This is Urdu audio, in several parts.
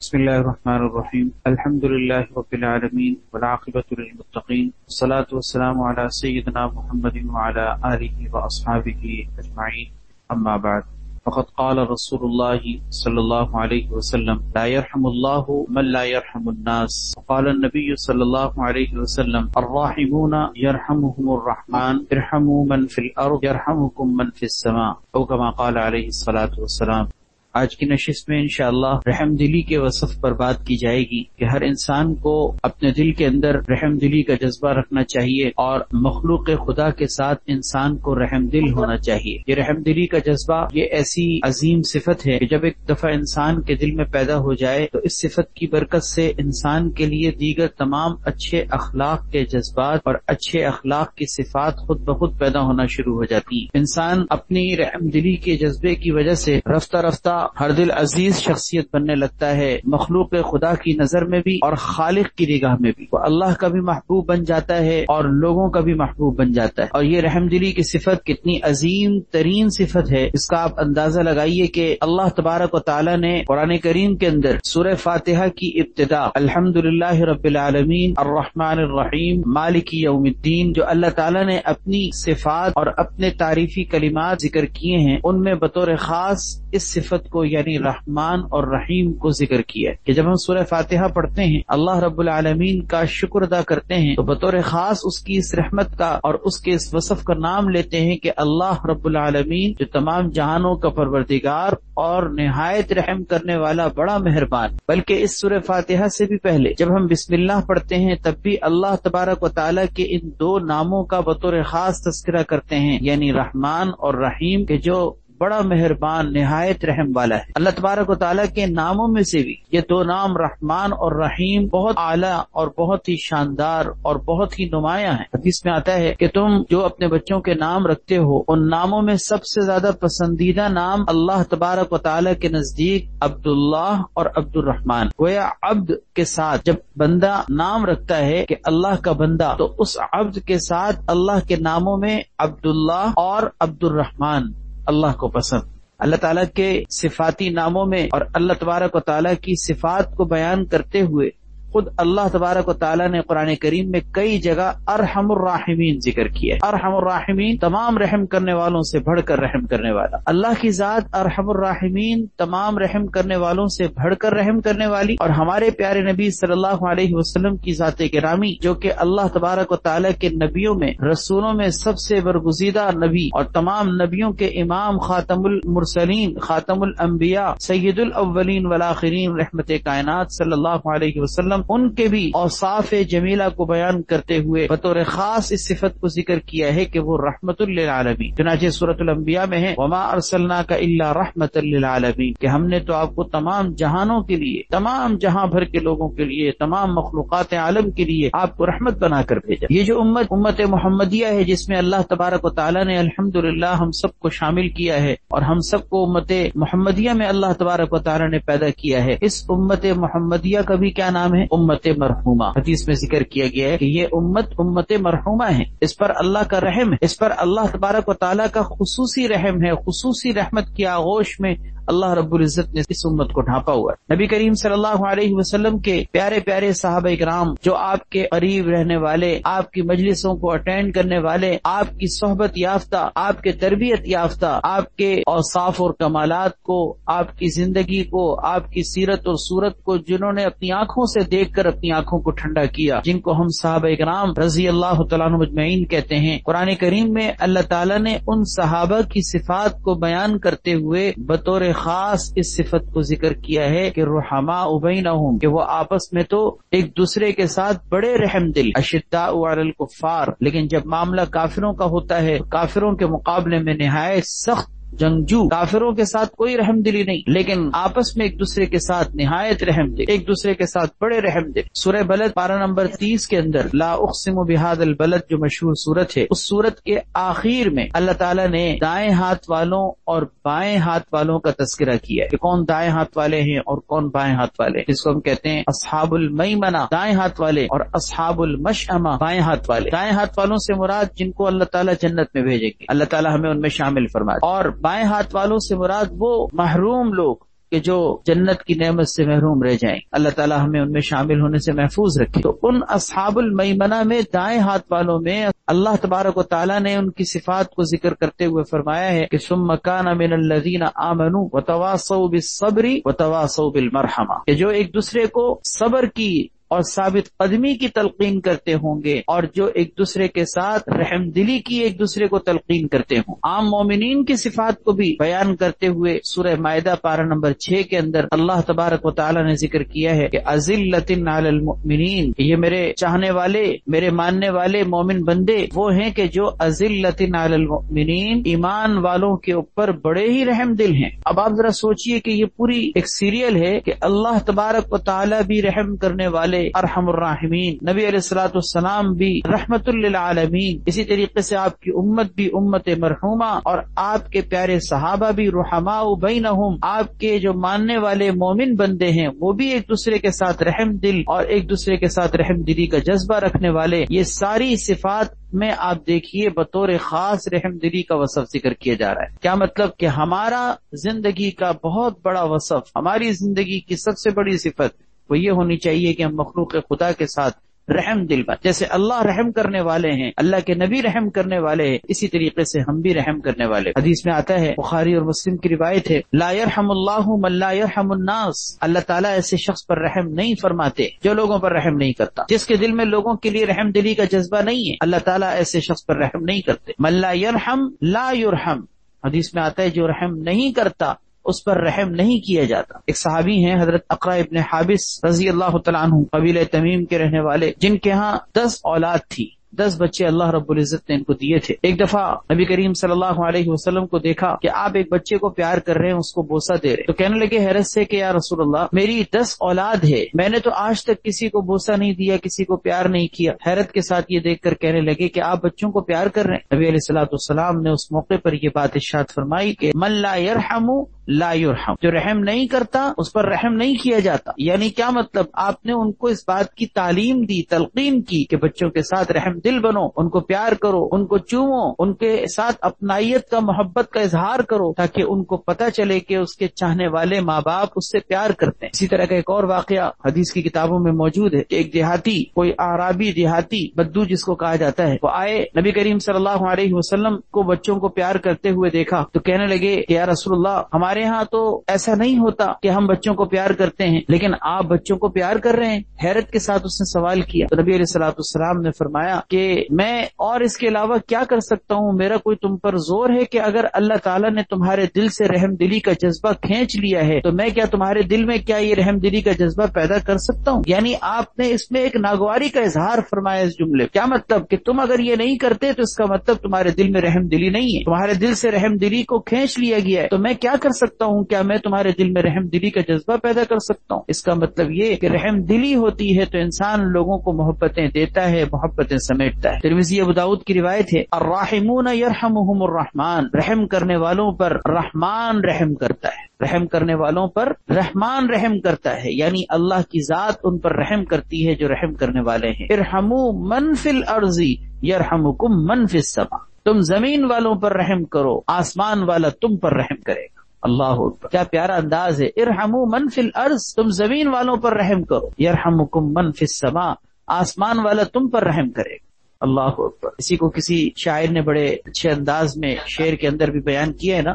بسم الله الرحمن الرحيم. الحمد لله رب العالمين والعاقبة للمتقين والصلاة والسلام على سيدنا محمد وعلى آله وأصحابه أجمعين. أما بعد، فقد قال رسول الله صلى الله عليه وسلم: لا يرحم الله من لا يرحم الناس. وقال النبي صلى الله عليه وسلم: الراحمون يرحمهم الرحمن ارحموا من في الأرض يرحمكم من في السماء، أو كما قال عليه الصلاة والسلام. آج کی نشست میں انشاءاللہ رحم دلی کے وصف پر بات کی جائے گی کہ ہر انسان کو اپنے دل کے اندر رحم دلی کا جذبہ رکھنا چاہیے اور مخلوق خدا کے ساتھ انسان کو رحم دل ہونا چاہیے. یہ رحم دلی کا جذبہ یہ ایسی عظیم صفت ہے کہ جب ایک دفعہ انسان کے دل میں پیدا ہو جائے تو اس صفت کی برکت سے انسان کے لیے دیگر تمام اچھے اخلاق کے جذبات اور اچھے اخلاق کی صفات خود بخود پیدا ہونا شروع ہو جاتی ہیں. انسان اپنی رحم دلی کے جذبے کی وجہ سے رفتہ رفتہ ہر دل عزیز شخصیت بننے لگتا ہے، مخلوق خدا کی نظر میں بھی اور خالق کی نگاہ میں بھی. وہ اللہ کا بھی محبوب بن جاتا ہے اور لوگوں کا بھی محبوب بن جاتا ہے. اور یہ رحم دلی کی صفت کتنی عظیم ترین صفت ہے اس کا آپ اندازہ لگائیے کہ اللہ تبارک و تعالی نے قرآن کریم کے اندر سورہ فاتحہ کی ابتدا الحمدللہ رب العالمین الرحمن الرحیم مالک یوم الدین، جو اللہ تعالی نے اپنی صفات اور اپنے تعریفی کلمات ذکر کیے ہیں، ان میں بطور خاص اس صفت کو یعنی رحمان اور رحیم کو ذکر کیا ہے کہ جب ہم سورہ فاتحہ پڑھتے ہیں، اللہ رب العالمین کا شکر ادا کرتے ہیں، تو بطور خاص اس کی اس رحمت کا اور اس کے اس وصف کا نام لیتے ہیں کہ اللہ رب العالمین جو تمام جہانوں کا پروردگار اور نہایت رحم کرنے والا بڑا مہربان. بلکہ اس سورہ فاتحہ سے بھی پہلے جب ہم بسم اللہ پڑھتے ہیں تب بھی اللہ تبارک و تعالیٰ کے ان دو ناموں کا بطور خاص تذکرہ کرتے ہیں، یعنی رحمان اور رحیم، کہ جو بڑا مہربان نہایت رحم والا ہے. اللہ تبارک و تعالیٰ کے ناموں میں سے بھی یہ دو نام رحمان اور رحیم بہت اعلیٰ اور بہت ہی شاندار اور بہت ہی نمایاں ہیں. حدیث میں آتا ہے کہ تم جو اپنے بچوں کے نام رکھتے ہو ان ناموں میں سب سے زیادہ پسندیدہ نام اللہ تبارک و تعالیٰ کے نزدیک عبداللہ اور عبد الرحمان. گویا عبد کے ساتھ جب بندہ نام رکھتا ہے کہ اللہ کا بندہ، تو اس عبد کے ساتھ اللہ کے ناموں میں عبداللہ اور عبد الرحمان اللہ کو پسند. اللہ تعالیٰ کے صفاتی ناموں میں اور اللہ تبارک و تعالیٰ کی صفات کو بیان کرتے ہوئے خود اللہ تبارک و تعالیٰ نے قرآن کریم میں کئی جگہ ارحم الراحمین ذکر کیا ہے. ارحم الراحمین تمام رحم کرنے والوں سے بڑھ کر رحم کرنے والا. اللہ کی ذات ارحم الراحمین تمام رحم کرنے والوں سے بڑھ کر رحم کرنے والی، اور ہمارے پیارے نبی صلی اللہ علیہ وسلم کی ذات گرامی جو کہ اللہ تبارک و تعالیٰ کے نبیوں میں رسولوں میں سب سے برگزیدہ نبی اور تمام نبیوں کے امام، خاتم المرسلین، خاتم الانبیاء، سید الاولین والآخرین، رحمت کائنات صلی اللہ علیہ وسلم، ان کے بھی اوصاف جمیلہ کو بیان کرتے ہوئے بطور خاص اس صفت کو ذکر کیا ہے کہ وہ رحمت للعالمین. چنانچہ سورۃ الانبیاء میں ہے وما ارسلناک الا رحمت للعالمین، کہ ہم نے تو آپ کو تمام جہانوں کے لیے، تمام جہاں بھر کے لوگوں کے لیے، تمام مخلوقات عالم کے لیے آپ کو رحمت بنا کر بھیجا. یہ جو امت محمدیہ ہے جس میں اللہ تبارک و تعالیٰ نے الحمدللہ ہم سب کو شامل کیا ہے اور ہم سب کو امت محمدیہ میں اللہ تبارک و تعالیٰ نے پیدا کیا ہے، اس امت محمدیہ کا بھی کیا نام ہے؟ امت مرحومہ. حدیث میں ذکر کیا گیا ہے کہ یہ امت مرحومہ ہے، اس پر اللہ کا رحم ہے، اس پر اللہ تبارک و تعالیٰ کا خصوصی رحم ہے. خصوصی رحمت کی آغوش میں اللہ رب العزت نے اس امت کو ڈھانپا ہوا ہے. نبی کریم صلی اللہ علیہ وسلم کے پیارے پیارے صحابہ کرام جو آپ کے قریب رہنے والے، آپ کی مجلسوں کو اٹینڈ کرنے والے، آپ کی صحبت یافتہ، آپ کے تربیت یافتہ، آپ کے اوصاف اور کمالات کو، آپ کی زندگی کو، آپ کی سیرت اور صورت کو جنہوں نے اپنی آنکھوں سے دیکھ کر اپنی آنکھوں کو ٹھنڈا کیا، جن کو ہم صحابہ کرام رضی اللہ تعالیٰ عنہم اجمعین کہتے ہیں. قرآن کریم میں اللہ تعالیٰ نے ان صحابہ کی صفات کو بیان کرتے ہوئے بطور خاص اس صفت کو ذکر کیا ہے کہ رحماء بینہم، کہ وہ آپس میں تو ایک دوسرے کے ساتھ بڑے رحم دل، اشداء علی الکفار، لیکن جب معاملہ کافروں کا ہوتا ہے، کافروں کے مقابلے میں نہایت سخت جنگجو، کافروں کے ساتھ کوئی رحم دلی نہیں، لیکن آپس میں ایک دوسرے کے ساتھ نہایت رحم دل، ایک دوسرے کے ساتھ بڑے رحم دل. سورہ بلد پارہ نمبر 30 کے اندر لا اقسم بہذا البلد جو مشہور سورت ہے، اس سورت کے آخر میں اللہ تعالیٰ نے دائیں ہاتھ والوں اور بائیں ہاتھ والوں کا تذکرہ کیا کہ کون دائیں ہاتھ والے ہیں اور کون بائیں ہاتھ والے، جس کو ہم کہتے ہیں اصحاب المیمنہ دائیں ہاتھ والے اور اصحاب المشأمہ بائیں ہاتھ والے. دائیں ہاتھ والوں سے مراد جن کو اللہ تعالیٰ جنت میں بھیجے گی، اللہ تعالیٰ ہمیں ان میں شامل فرمائے، اور بائیں ہاتھ والوں سے مراد وہ محروم لوگ کہ جو جنت کی نعمت سے محروم رہ جائیں. اللہ تعالی ہمیں ان میں شامل ہونے سے محفوظ رکھے. تو ان اصحاب المیمنہ میں دائیں ہاتھ والوں میں اللہ تبارک و تعالی نے ان کی صفات کو ذکر کرتے ہوئے فرمایا ہے کہ ثم کان من الذین آمنوا وتواصوا بالصبر وتواصوا بالمرحمہ، کہ جو ایک دوسرے کو صبر کی اور ثابت قدمی کی تلقین کرتے ہوں گے اور جو ایک دوسرے کے ساتھ رحم دلی کی ایک دوسرے کو تلقین کرتے ہوں. عام مومنین کی صفات کو بھی بیان کرتے ہوئے سورہ مائدہ پارہ نمبر 6 کے اندر اللہ تبارک و تعالی نے ذکر کیا ہے کہ اذلۃ علی المؤمنین، یہ میرے چاہنے والے، میرے ماننے والے مومن بندے وہ ہیں کہ جو اذلۃ علی المؤمنین، ایمان والوں کے اوپر بڑے ہی رحم دل ہیں. اب آپ ذرا سوچئے کہ یہ پوری ایک سیریل ہے کہ اللہ تبارک و تعالی بھی رحم کرنے والے ارحم الراحمین، نبی علیہ الصلوۃ والسلام بھی رحمت للعالمین، اسی طریقے سے آپ کی امت بھی امت مرحومہ اور آپ کے پیارے صحابہ بھی رحماء بینہم، آپ کے جو ماننے والے مومن بندے ہیں وہ بھی ایک دوسرے کے ساتھ رحم دل اور ایک دوسرے کے ساتھ رحم دلی کا جذبہ رکھنے والے. یہ ساری صفات میں آپ دیکھیے بطور خاص رحم دلی کا وصف ذکر کیا جا رہا ہے. کیا مطلب کہ ہمارا زندگی کا بہت بڑا وصف، ہماری زندگی کی سب سے بڑی صفت وہ یہ ہونی چاہیے کہ ہم مخلوق خدا کے ساتھ رحم دل بن، جیسے اللہ رحم کرنے والے ہیں، اللہ کے نبی رحم کرنے والے ہیں، اسی طریقے سے ہم بھی رحم کرنے والے. حدیث میں آتا ہے، بخاری اور مسلم کی روایت ہے، لا يرحم اللہ من لا يرحم الناس، اللہ تعالیٰ ایسے شخص پر رحم نہیں فرماتے جو لوگوں پر رحم نہیں کرتا. جس کے دل میں لوگوں کے لیے رحم دلی کا جذبہ نہیں ہے، اللہ تعالیٰ ایسے شخص پر رحم نہیں کرتے. من لا يرحم لا يرحم، حدیث میں آتا ہے جو رحم نہیں کرتا اس پر رحم نہیں کیا جاتا. ایک صحابی ہیں حضرت اقرا ابن حابس رضی اللہ تعالیٰ عنہ، قبیلہ تمیم کے رہنے والے، جن کے ہاں 10 اولاد تھی، 10 بچے اللہ رب العزت نے ان کو دیے تھے. ایک دفعہ نبی کریم صلی اللہ علیہ وسلم کو دیکھا کہ آپ ایک بچے کو پیار کر رہے ہیں، اس کو بوسہ دے رہے، تو کہنے لگے حیرت سے کہ یا رسول اللہ، میری 10 اولاد ہے، میں نے تو آج تک کسی کو بوسہ نہیں دیا، کسی کو پیار نہیں کیا. حیرت کے ساتھ یہ دیکھ کر کہنے لگے کہ آپ بچوں کو پیار کر رہے ہیں. نبی علیہ الصلوۃ والسلام نے اس موقع پر یہ بات ارشاد فرمائی کہ من لا يرحم لا يرحم، جو رحم نہیں کرتا اس پر رحم نہیں کیا جاتا. یعنی کیا مطلب، آپ نے ان کو اس بات کی تعلیم دی، تلقین کی کہ بچوں کے ساتھ رحم دل بنو، ان کو پیار کرو، ان کو چومو، ان کے ساتھ اپنائیت کا، محبت کا اظہار کرو، تاکہ ان کو پتہ چلے کہ اس کے چاہنے والے ماں باپ اس سے پیار کرتے ہیں. اسی طرح کا ایک اور واقعہ حدیث کی کتابوں میں موجود ہے کہ ایک دیہاتی، کوئی اعرابی دیہاتی، بدو جس کو کہا جاتا ہے، وہ آئے نبی کریم صلی اللہ علیہ وسلم کو بچوں کو پیار کرتے ہوئے دیکھا تو کہنے لگے کہ یا رسول اللہ، ہمارے ہاں تو ایسا نہیں ہوتا کہ ہم بچوں کو پیار کرتے ہیں، لیکن آپ بچوں کو پیار کر رہے ہیں. حیرت کے ساتھ اس نے سوال کیا تو نبی علیہ الصلوۃ والسلام نے فرمایا کہ میں اور اس کے علاوہ کیا کر سکتا ہوں، میرا کوئی تم پر زور ہے کہ اگر اللہ تعالیٰ نے تمہارے دل سے رحم دلی کا جذبہ کھینچ لیا ہے تو میں کیا تمہارے دل میں کیا یہ رحم دلی کا جذبہ پیدا کر سکتا ہوں. یعنی آپ نے اس میں ایک ناگواری کا اظہار فرمایا اس جملے. کیا مطلب کہ تم اگر یہ نہیں کرتے تو اس کا مطلب تمہارے دل میں رحم دلی نہیں ہے، تمہارے دل سے رحم دلی کو کھینچ لیا گیا ہے، تو میں کیا کر سکتا ہوں، کیا میں تمہارے دل میں رحم دلی کا جذبہ پیدا کر سکتا ہوں. اس کا مطلب یہ کہ رحم دلی ہوتی ہے تو انسان لوگوں کو محبتیں دیتا ہے، محبتیں سمیٹتا ہے. ترمذی ابو داؤد کی روایت ہے، الراحمون یرحمہم الرحمن، رحم کرنے والوں پر رحمان رحم کرتا ہے، رحم کرنے والوں پر رحمان رحم کرتا ہے، یعنی اللہ کی ذات ان پر رحم کرتی ہے جو رحم کرنے والے ہیں. ارحموا من فی الارض یرحمکم من فی السماء، تم زمین والوں پر رحم کرو، آسمان والا تم پر رحم کرے گا. اللہ اکبر، کیا پیارا انداز ہے. ارحموا من فی الارض، تم زمین والوں پر رحم کرو، یرحمکم من فی السماء، آسمان والا تم پر رحم کرے گا. اللہ اکبر. اسی کو کسی شاعر نے بڑے اچھے انداز میں شعر کے اندر بھی بیان کیا ہے نا،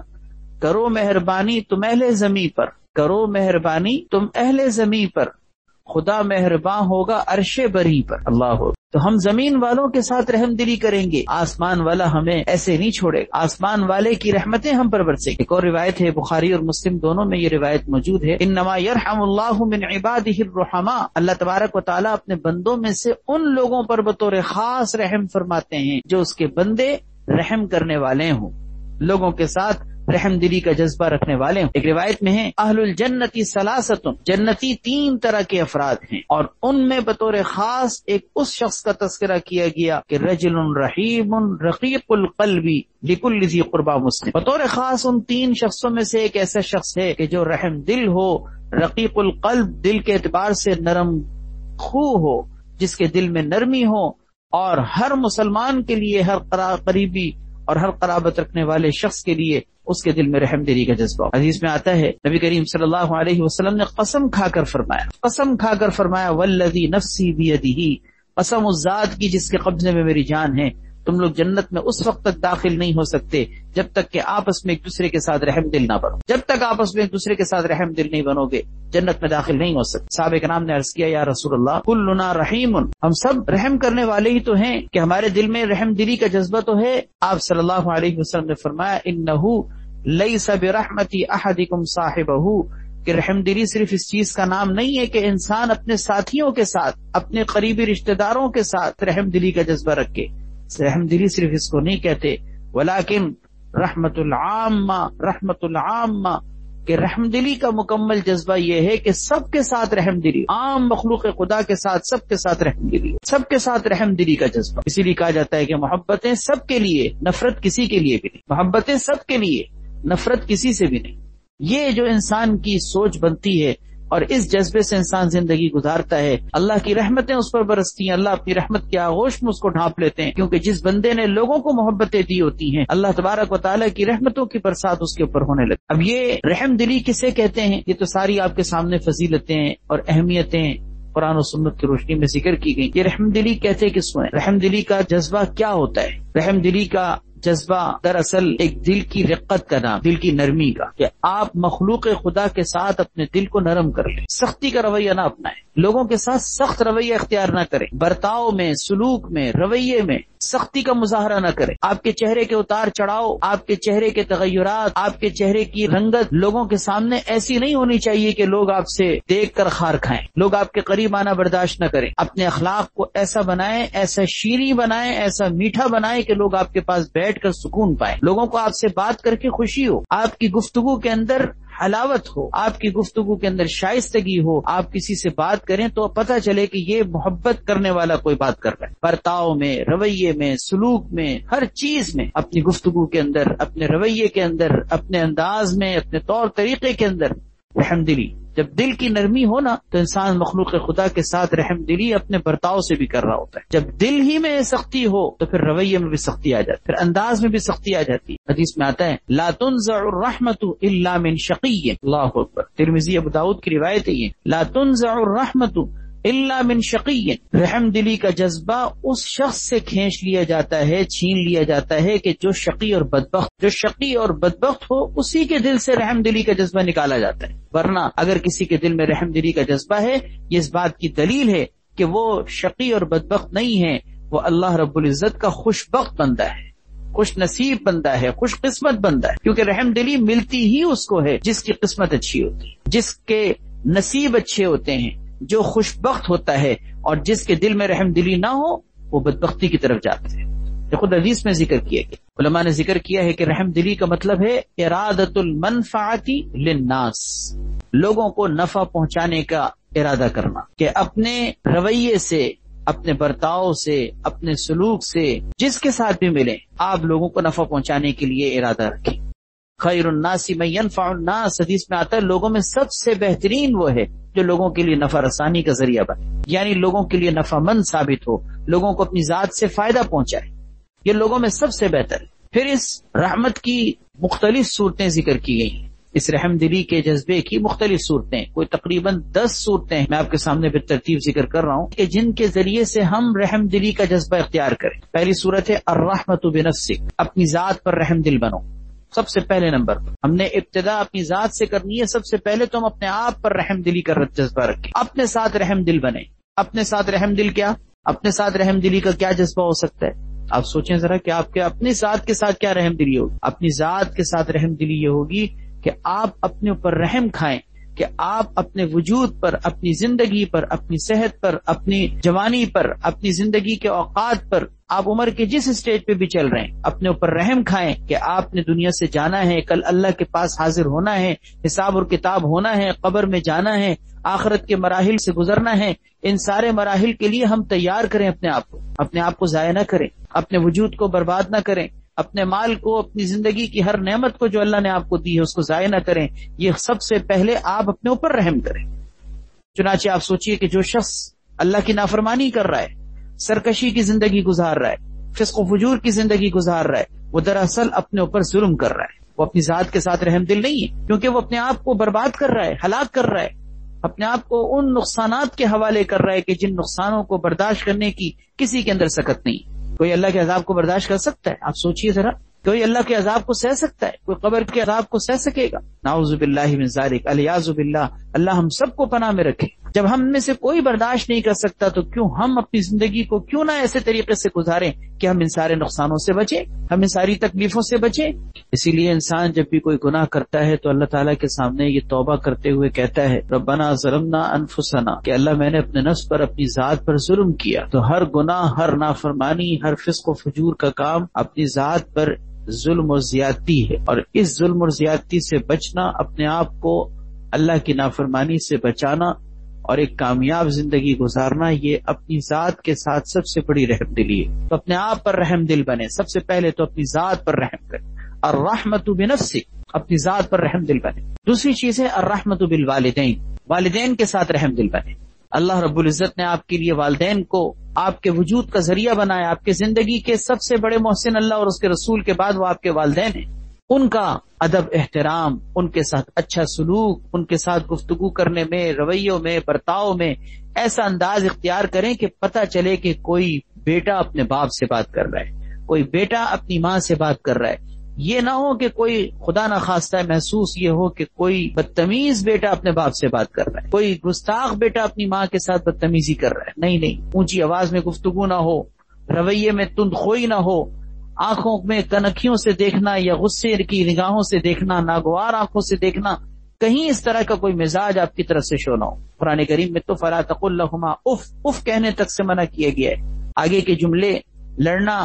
کرو مہربانی تم اہل زمیں پر، کرو مہربانی تم اہل زمیں پر، خدا مہرباں ہوگا عرش بری پر. اللہ اکبر. تو ہم زمین والوں کے ساتھ رحم دلی کریں گے، آسمان والا ہمیں ایسے نہیں چھوڑے گا، آسمان والے کی رحمتیں ہم پر برسیں. ایک اور روایت ہے، بخاری اور مسلم دونوں میں یہ روایت موجود ہے، انما یرحم اللہ من عبادہ الرحماء، اللہ تبارک و تعالیٰ اپنے بندوں میں سے ان لوگوں پر بطور خاص رحم فرماتے ہیں جو اس کے بندے رحم کرنے والے ہوں، لوگوں کے ساتھ رحم دلی کا جذبہ رکھنے والے ہوں. ایک روایت میں ہے، اہل الجنتی ثلاثۃ، جنتی 3 طرح کے افراد ہیں، اور ان میں بطور خاص ایک اس شخص کا تذکرہ کیا گیا کہ رجل رحیم رقیق القلب لکل ذی قربى مسلم. بطور خاص ان 3 شخصوں میں سے ایک ایسا شخص ہے کہ جو رحم دل ہو، رقیق القلب، دل کے اعتبار سے نرم خو ہو، جس کے دل میں نرمی ہو، اور ہر مسلمان کے لیے، ہر قریبی اور ہر قرابت رکھنے والے شخص کے لیے اس کے دل میں رحم دلی کا جذبہ ہو۔ حدیث میں آتا ہے نبی کریم صلی اللہ علیہ وسلم نے قسم کھا کر فرمایا والذی نفسی بیدہ، قسم اس ذات کی جس کے قبضے میں میری جان ہے، تم لوگ جنت میں اس وقت تک داخل نہیں ہو سکتے جب تک کہ آپس میں ایک دوسرے کے ساتھ رحم دل نہ بنو۔ جب تک آپس میں ایک دوسرے کے ساتھ رحم دل نہیں بنو گے جنت میں داخل نہیں ہو سکتے۔ صحابہ کرام نے عرض کیا یا رسول اللہ کلنا رحیم، ہم سب رحم کرنے والے ہی تو ہیں کہ ہمارے دل میں رحم دلی کا جذبہ تو ہے۔ آپ صلی اللہ علیہ وسلم نے فرمایا انہ لیس برحمتی احدکم صاحبہ، کہ رحم دلی صرف اس چیز کا نام نہیں ہے کہ انسان اپنے ساتھیوں کے ساتھ، اپنے قریبی رشتہ داروں کے ساتھ رحم دلی کا جذبہ رکھے۔ رحم دلی صرف اس کو نہیں کہتے، ولیکن رحمت العامہ، کہ رحم دلی کا مکمل جذبہ یہ ہے کہ سب کے ساتھ رحم دلی، عام مخلوق خدا کے ساتھ سب کے ساتھ رحم دلی، سب کے ساتھ رحم دلی کا جذبہ۔ اسی لیے کہا جاتا ہے کہ محبتیں سب کے لیے، نفرت کسی کے لیے بھی نہیں، محبتیں سب کے لیے، نفرت کسی سے بھی نہیں۔ یہ جو انسان کی سوچ بنتی ہے اور اس جذبے سے انسان زندگی گزارتا ہے، اللہ کی رحمتیں اس پر برستی ہیں، اللہ اپنی رحمت کے آغوش میں اس کو ڈھانپ لیتے ہیں، کیونکہ جس بندے نے لوگوں کو محبتیں دی ہوتی ہیں اللہ تبارک و تعالیٰ کی رحمتوں کی برسات اس کے اوپر ہونے لگتی۔ اب یہ رحم دلی کسے کہتے ہیں؟ یہ تو ساری آپ کے سامنے فضیلتیں اور اہمیتیں قرآن و سنت کی روشنی میں ذکر کی گئی۔ یہ رحم دلی کہتے کس کو ہیں؟ رحم دلی کا جذبہ کیا ہوتا ہے؟ رحم دلی کا جذبہ دراصل ایک دل کی رقت کا نام، دل کی نرمی کا، کہ آپ مخلوق خدا کے ساتھ اپنے دل کو نرم کر لیں، سختی کا رویہ نہ اپنائیں، لوگوں کے ساتھ سخت رویہ اختیار نہ کریں، برتاؤ میں، سلوک میں، رویے میں سختی کا مظاہرہ نہ کریں۔ آپ کے چہرے کے اتار چڑھاؤ، آپ کے چہرے کے تغیرات، آپ کے چہرے کی رنگت لوگوں کے سامنے ایسی نہیں ہونی چاہیے کہ لوگ آپ سے دیکھ کر خار کھائیں، لوگ آپ کے قریب آنا برداشت نہ کریں۔ اپنے اخلاق کو ایسا بنائیں، ایسا شیریں بنائیں، ایسا میٹھا بنائیں کہ لوگ آپ کے پاس بیٹھ کر سکون پائیں، لوگوں کو آپ سے بات کر کے خوشی ہو، آپ کی گفتگو کے اندر حلاوت ہو، آپ کی گفتگو کے اندر شائستگی ہو، آپ کسی سے بات کریں تو پتہ چلے کہ یہ محبت کرنے والا کوئی بات کر رہا ہے۔ برتاؤ میں، رویے میں، سلوک میں، ہر چیز میں، اپنی گفتگو کے اندر، اپنے رویے کے اندر، اپنے انداز میں، اپنے طور طریقے کے اندر رحم دلی۔ جب دل کی نرمی ہو نا تو انسان مخلوق خدا کے ساتھ رحم دلی اپنے برتاؤ سے بھی کر رہا ہوتا ہے۔ جب دل ہی میں سختی ہو تو پھر رویے میں بھی سختی آ جاتی، پھر انداز میں بھی سختی آ جاتی۔ حدیث میں آتا ہے لا تنزع الرحمت الا من شقی، اللہ اکبر، ترمذی ابو داؤد کی روایت ہے یہ، لا تنزع الرحمت الا من شقی، رحم دلی کا جذبہ اس شخص سے کھینچ لیا جاتا ہے، چھین لیا جاتا ہے کہ جو شقی اور بدبخت ہو اسی کے دل سے رحم دلی کا جذبہ نکالا جاتا ہے۔ ورنہ اگر کسی کے دل میں رحم دلی کا جذبہ ہے، یہ اس بات کی دلیل ہے کہ وہ شقی اور بدبخت نہیں ہے، وہ اللہ رب العزت کا خوش بخت بندہ ہے، خوش نصیب بندہ ہے، خوش قسمت بندہ ہے، کیونکہ رحم دلی ملتی ہی اس کو ہے جس کی قسمت اچھی ہوتی ہے، جس کے نصیب اچھے ہوتے ہیں، جو خوش بخت ہوتا ہے، اور جس کے دل میں رحم دلی نہ ہو وہ بدبختی کی طرف جاتے ہیں۔ خود حدیث میں ذکر کیا گیا، علماء نے ذکر کیا ہے کہ رحم دلی کا مطلب ہے ارادۃ المنفعۃ للناس، لوگوں کو نفع پہنچانے کا ارادہ کرنا، کہ اپنے رویے سے، اپنے برتاؤ سے، اپنے سلوک سے جس کے ساتھ بھی ملیں آپ لوگوں کو نفع پہنچانے کے لیے ارادہ رکھیں۔ خیر الناس من ينفع الناس، حدیث میں آتا ہے لوگوں میں سب سے بہترین وہ ہے جو لوگوں کے لیے نفع رسانی کا ذریعہ بنے، یعنی لوگوں کے لیے نفع مند ثابت ہو، لوگوں کو اپنی ذات سے فائدہ پہنچائے، یہ لوگوں میں سب سے بہتر ہے۔ پھر اس رحمت کی مختلف صورتیں ذکر کی گئی ہیں، اس رحم دلی کے جذبے کی مختلف صورتیں، کوئی تقریباً 10 صورتیں میں آپ کے سامنے بالترتیب ذکر کر رہا ہوں کہ جن کے ذریعے سے ہم رحم دلی کا جذبہ اختیار کریں۔ پہلی صورت ہے الرحمت بنفسک، اپنی ذات پر رحم دل بنو۔ سب سے پہلے نمبر پر ہم نے ابتدا اپنی ذات سے کرنی ہے، سب سے پہلے تو ہم اپنے آپ پر رحم دلی کا جذبہ رکھیں، اپنے ساتھ رحم دل بنے۔ اپنے ساتھ رحم دل کیا؟ اپنے ساتھ رحم دلی کا کیا جذبہ ہو سکتا ہے؟ آپ سوچیں ذرا کہ آپ کے اپنی ذات کے ساتھ کیا رحم دلی ہوگی؟ اپنی ذات کے ساتھ رحم دلی یہ ہوگی کہ آپ اپنے اوپر رحم کھائیں، کہ آپ اپنے وجود پر، اپنی زندگی پر، اپنی صحت پر، اپنی جوانی پر، اپنی زندگی کے اوقات پر، آپ عمر کے جس اسٹیج پہ بھی چل رہے ہیں اپنے اوپر رحم کھائیں کہ آپ نے دنیا سے جانا ہے، کل اللہ کے پاس حاضر ہونا ہے، حساب اور کتاب ہونا ہے، قبر میں جانا ہے، آخرت کے مراحل سے گزرنا ہے۔ ان سارے مراحل کے لیے ہم تیار کریں اپنے آپ کو ضائع نہ کریں، اپنے وجود کو برباد نہ کریں، اپنے مال کو، اپنی زندگی کی ہر نعمت کو جو اللہ نے آپ کو دی ہے اس کو ضائع نہ کریں۔ یہ سب سے پہلے آپ اپنے اوپر رحم کریں۔ چنانچہ آپ سوچئے کہ جو شخص اللہ کی نافرمانی کر رہا ہے، سرکشی کی زندگی گزار رہا ہے، فسق و فجور کی زندگی گزار رہا ہے وہ دراصل اپنے اوپر ظلم کر رہا ہے، وہ اپنی ذات کے ساتھ رحم دل نہیں ہے، کیونکہ وہ اپنے آپ کو برباد کر رہا ہے، ہلاک کر رہا ہے، اپنے آپ کو ان نقصانات کے حوالے کر رہا ہے کہ جن نقصانوں کو برداشت کرنے کی کسی کے اندر سکت نہیں۔ کوئی اللہ کے عذاب کو برداشت کر سکتا ہے؟ آپ سوچئے ذرا، کوئی اللہ کے عذاب کو سہ سکتا ہے؟ کوئی قبر کے عذاب کو سہ سکے گا؟ نعوذ باللہ من ذالک، الیاذ باللہ، اللہ ہم سب کو پناہ میں رکھے۔ جب ہم میں سے کوئی برداشت نہیں کر سکتا تو کیوں ہم اپنی زندگی کو کیوں نہ ایسے طریقے سے گزاریں کہ ہم ان سارے نقصانوں سے بچیں، ہم ان ساری تکلیفوں سے بچیں۔ اسی لیے انسان جب بھی کوئی گناہ کرتا ہے تو اللہ تعالیٰ کے سامنے یہ توبہ کرتے ہوئے کہتا ہے ربنا ظلمنا انفسنا، کہ اللہ میں نے اپنے نفس پر، اپنی ذات پر ظلم کیا۔ تو ہر گناہ، ہر نافرمانی، ہر فسق و فجور کا کام اپنی ذات پر ظلم اور زیادتی ہے، اور اس ظلم اور زیادتی سے بچنا، اپنے آپ کو اللہ کی نافرمانی سے بچانا اور ایک کامیاب زندگی گزارنا، یہ اپنی ذات کے ساتھ سب سے بڑی رحم دلی ہے۔ تو اپنے آپ پر رحم دل بنے، سب سے پہلے تو اپنی ذات پر رحم کرے، الرحمت بنفسک، اپنی ذات پر رحم دل بنے۔ دوسری چیز ہے الرحمت بالوالدین، والدین کے ساتھ رحم دل بنے۔ اللہ رب العزت نے آپ کے لیے والدین کو آپ کے وجود کا ذریعہ بنایا، آپ کے زندگی کے سب سے بڑے محسن اللہ اور اس کے رسول کے بعد وہ آپ کے والدین ہیں۔ ان کا ادب، احترام، ان کے ساتھ اچھا سلوک، ان کے ساتھ گفتگو کرنے میں، رویوں میں، برتاؤ میں ایسا انداز اختیار کریں کہ پتہ چلے کہ کوئی بیٹا اپنے باپ سے بات کر رہا ہے، کوئی بیٹا اپنی ماں سے بات کر رہا ہے۔ یہ نہ ہو کہ کوئی خدا نہ خواستہ محسوس یہ ہو کہ کوئی بدتمیز بیٹا اپنے باپ سے بات کر رہا ہے، کوئی گستاخ بیٹا اپنی ماں کے ساتھ بدتمیزی کر رہا ہے۔ نہیں نہیں، اونچی آواز میں گفتگو نہ ہو، رویے میں تندخوئی نہ ہو، آنکھوں میں کنکھیوں سے دیکھنا یا غصے کی نگاہوں سے دیکھنا، ناگوار آنکھوں سے دیکھنا، کہیں اس طرح کا کوئی مزاج آپ کی طرف سے شو نہ ہو۔ قرآن کریم میں تو فلا تقل لہما اف، اف کہنے تک سے منع کیا گیا ہے۔ آگے کے جملے، لڑنا،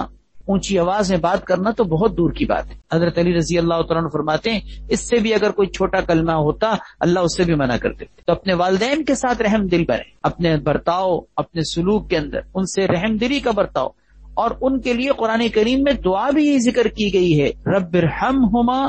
اونچی آواز میں بات کرنا تو بہت دور کی بات ہے۔ حضرت علی رضی اللہ تعالیٰ عنہ فرماتے ہیں اس سے بھی اگر کوئی چھوٹا کلمہ ہوتا اللہ اس سے بھی منع کرتے۔ تو اپنے والدین کے ساتھ رحم دل بنے، اپنے برتاؤ، اپنے سلوک کے اندر ان سے رحم دلی کا برتاؤ، اور ان کے لیے قرآن کریم میں دعا بھی یہ ذکر کی گئی ہے رب ارحمہما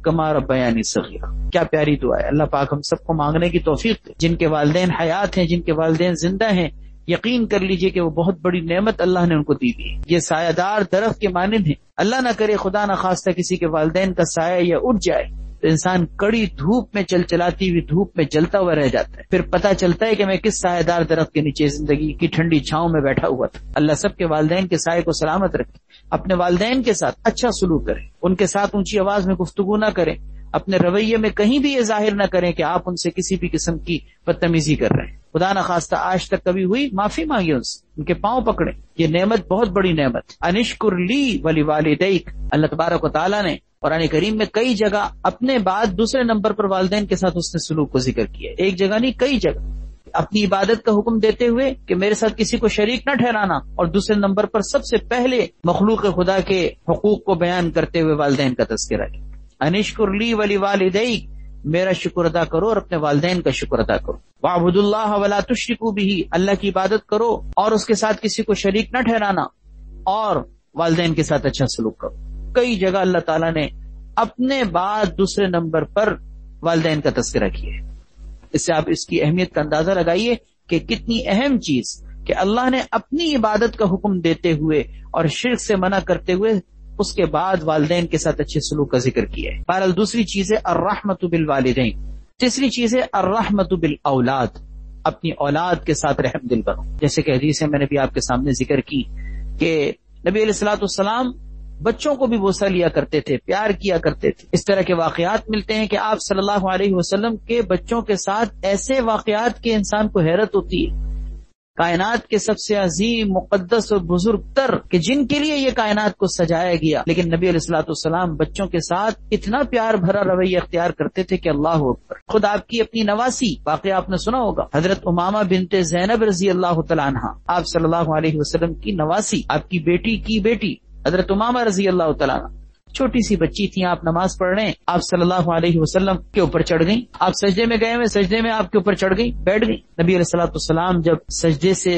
کما ربیانی صغیرا۔ کیا پیاری دعا ہے، اللہ پاک ہم سب کو مانگنے کی توفیق دے۔ جن کے والدین حیات ہیں، جن کے والدین زندہ ہیں، یقین کر لیجئے کہ وہ بہت بڑی نعمت اللہ نے ان کو دی ہے۔ یہ سایہ دار درخت کے مانند ہیں، اللہ نہ کرے خدا نہ خواستہ کسی کے والدین کا سایہ یا اٹھ جائے تو انسان کڑی دھوپ میں چلاتی ہوئی دھوپ میں جلتا ہوا رہ جاتا ہے، پھر پتہ چلتا ہے کہ میں کس سایہ دار درخت کے نیچے زندگی کی ٹھنڈی چھاؤں میں بیٹھا ہوا تھا۔ اللہ سب کے والدین کے سائے کو سلامت رکھے، اپنے والدین کے ساتھ اچھا سلوک کریں، ان کے ساتھ اونچی آواز میں گفتگو نہ کریں، اپنے رویے میں کہیں بھی یہ ظاہر نہ کریں کہ آپ ان سے کسی بھی قسم کی بدتمیزی کر رہے ہیں۔ خدا نہ خواستہ آج تک کبھی ہوئی، معافی مانگے ان سے، ان کے پاؤں پکڑیں، یہ نعمت بہت بڑی نعمت۔ انشکر لی ولی والدیک، اللہ تبارک و تعالیٰ نے قرآن کریم میں کئی جگہ اپنے بعد دوسرے نمبر پر والدین کے ساتھ اس نے سلوک کو ذکر کیا ہے، ایک جگہ نہیں کئی جگہ، اپنی عبادت کا حکم دیتے ہوئے کہ میرے ساتھ کسی کو شریک نہ ٹھہرانا، اور دوسرے نمبر پر سب سے پہلے مخلوق خدا کے حقوق کو بیان کرتے ہوئے والدین کا تذکرہ کیا۔ انشکر لی ولی والدیک، میرا شکر ادا کرو اور اپنے والدین کا شکر ادا کرو۔ وَاعْبُدُوا اللَّهَ وَلَا تُشْرِكُوا بِهِ، اللہ کی عبادت کرو اور اس کے ساتھ کسی کو شریک نہ ٹھہرانا، اور والدین کے ساتھ اچھا سلوک کرو۔ کئی جگہ اللہ تعالیٰ نے اپنے بعد دوسرے نمبر پر والدین کا تذکرہ کیا ہے۔ اس سے آپ اس کی اہمیت کا اندازہ لگائیے کہ کتنی اہم چیز کہ اللہ نے اپنی عبادت کا حکم دیتے ہوئے اور شرک سے منع کرتے ہوئے اس کے بعد والدین کے ساتھ اچھے سلوک کا ذکر کیا ہے۔ بہرحال دوسری چیز ہے الرحمت بالوالدین، تیسری چیز ہے الرحمت بالاولاد، اپنی اولاد کے ساتھ رحم دل بنو۔ جیسے کہ حدیث ہے میں نے بھی آپ کے سامنے ذکر کی کہ نبی علیہ الصلوۃ والسلام بچوں کو بھی بوسہ لیا کرتے تھے، پیار کیا کرتے تھے۔ اس طرح کے واقعات ملتے ہیں کہ آپ صلی اللہ علیہ وسلم کے بچوں کے ساتھ ایسے واقعات کے انسان کو حیرت ہوتی ہے۔ کائنات کے سب سے عظیم، مقدس اور بزرگ تر کہ جن کے لیے یہ کائنات کو سجایا گیا، لیکن نبی علیہ الصلوۃ والسلام بچوں کے ساتھ اتنا پیار بھرا رویہ اختیار کرتے تھے کہ اللہ اکبر۔ خود آپ کی اپنی نواسی واقعہ آپ نے سنا ہوگا، حضرت امامہ بنت زینب رضی اللہ تعالیٰ عنہا، آپ صلی اللہ علیہ وسلم کی نواسی، آپ کی بیٹی کی بیٹی حضرت امامہ رضی اللہ تعالیٰ عنہ، چھوٹی سی بچی تھی، آپ نماز پڑھ رہے ہیں، آپ صلی اللہ علیہ وسلم کے اوپر چڑھ گئیں، آپ سجدے میں گئے ہوئے، سجدے میں آپ کے اوپر چڑھ گئی، بیٹھ گئی۔ نبی علیہ الصلوۃ والسلام جب سجدے سے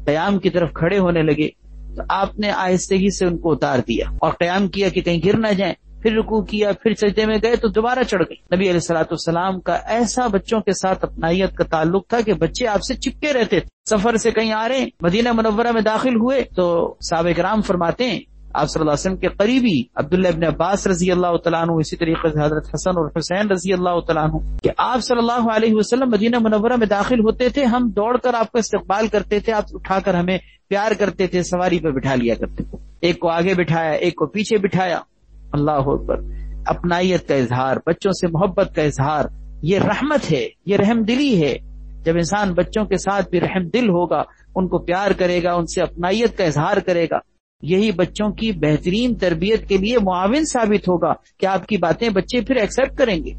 قیام کی طرف کھڑے ہونے لگے تو آپ نے آہستگی سے ان کو اتار دیا اور قیام کیا کہ کہیں گر نہ جائیں، پھر رکوع کیا، پھر سجدے میں گئے تو دوبارہ چڑھ گئی۔ نبی علیہ الصلوۃ والسلام کا ایسا بچوں کے ساتھ اپنائیت کا تعلق تھا کہ بچے آپ سے چپکے رہتے تھے۔ سفر سے کہیں آ رہے ہیں، مدینہ منورہ میں داخل ہوئے تو صحابہ کرام فرماتے ہیں آپ صلی اللہ علیہ وسلم کے قریبی عبداللہ ابن عباس رضی اللہ تعالیٰ عنہ، اسی طریقے سے حضرت حسن اور حسین رضی اللہ تعالیٰ عنہ، کہ آپ صلی اللہ علیہ وسلم مدینہ منورہ میں داخل ہوتے تھے، ہم دوڑ کر آپ کا استقبال کرتے تھے، آپ اٹھا کر ہمیں پیار کرتے تھے، سواری پہ بٹھا لیا کرتے تھے، ایک کو آگے بٹھایا، ایک کو پیچھے بٹھایا. اللہ اکبر. اپنائیت کا اظہار، بچوں سے محبت کا اظہار، یہ رحمت ہے، یہ رحم دلی ہے. جب انسان بچوں کے ساتھ بھی رحم دل ہوگا، ان کو پیار کرے گا، ان سے اپنائیت کا اظہار کرے گا، یہی بچوں کی بہترین تربیت کے لیے معاون ثابت ہوگا کہ آپ کی باتیں بچے پھر ایکسپٹ کریں گے.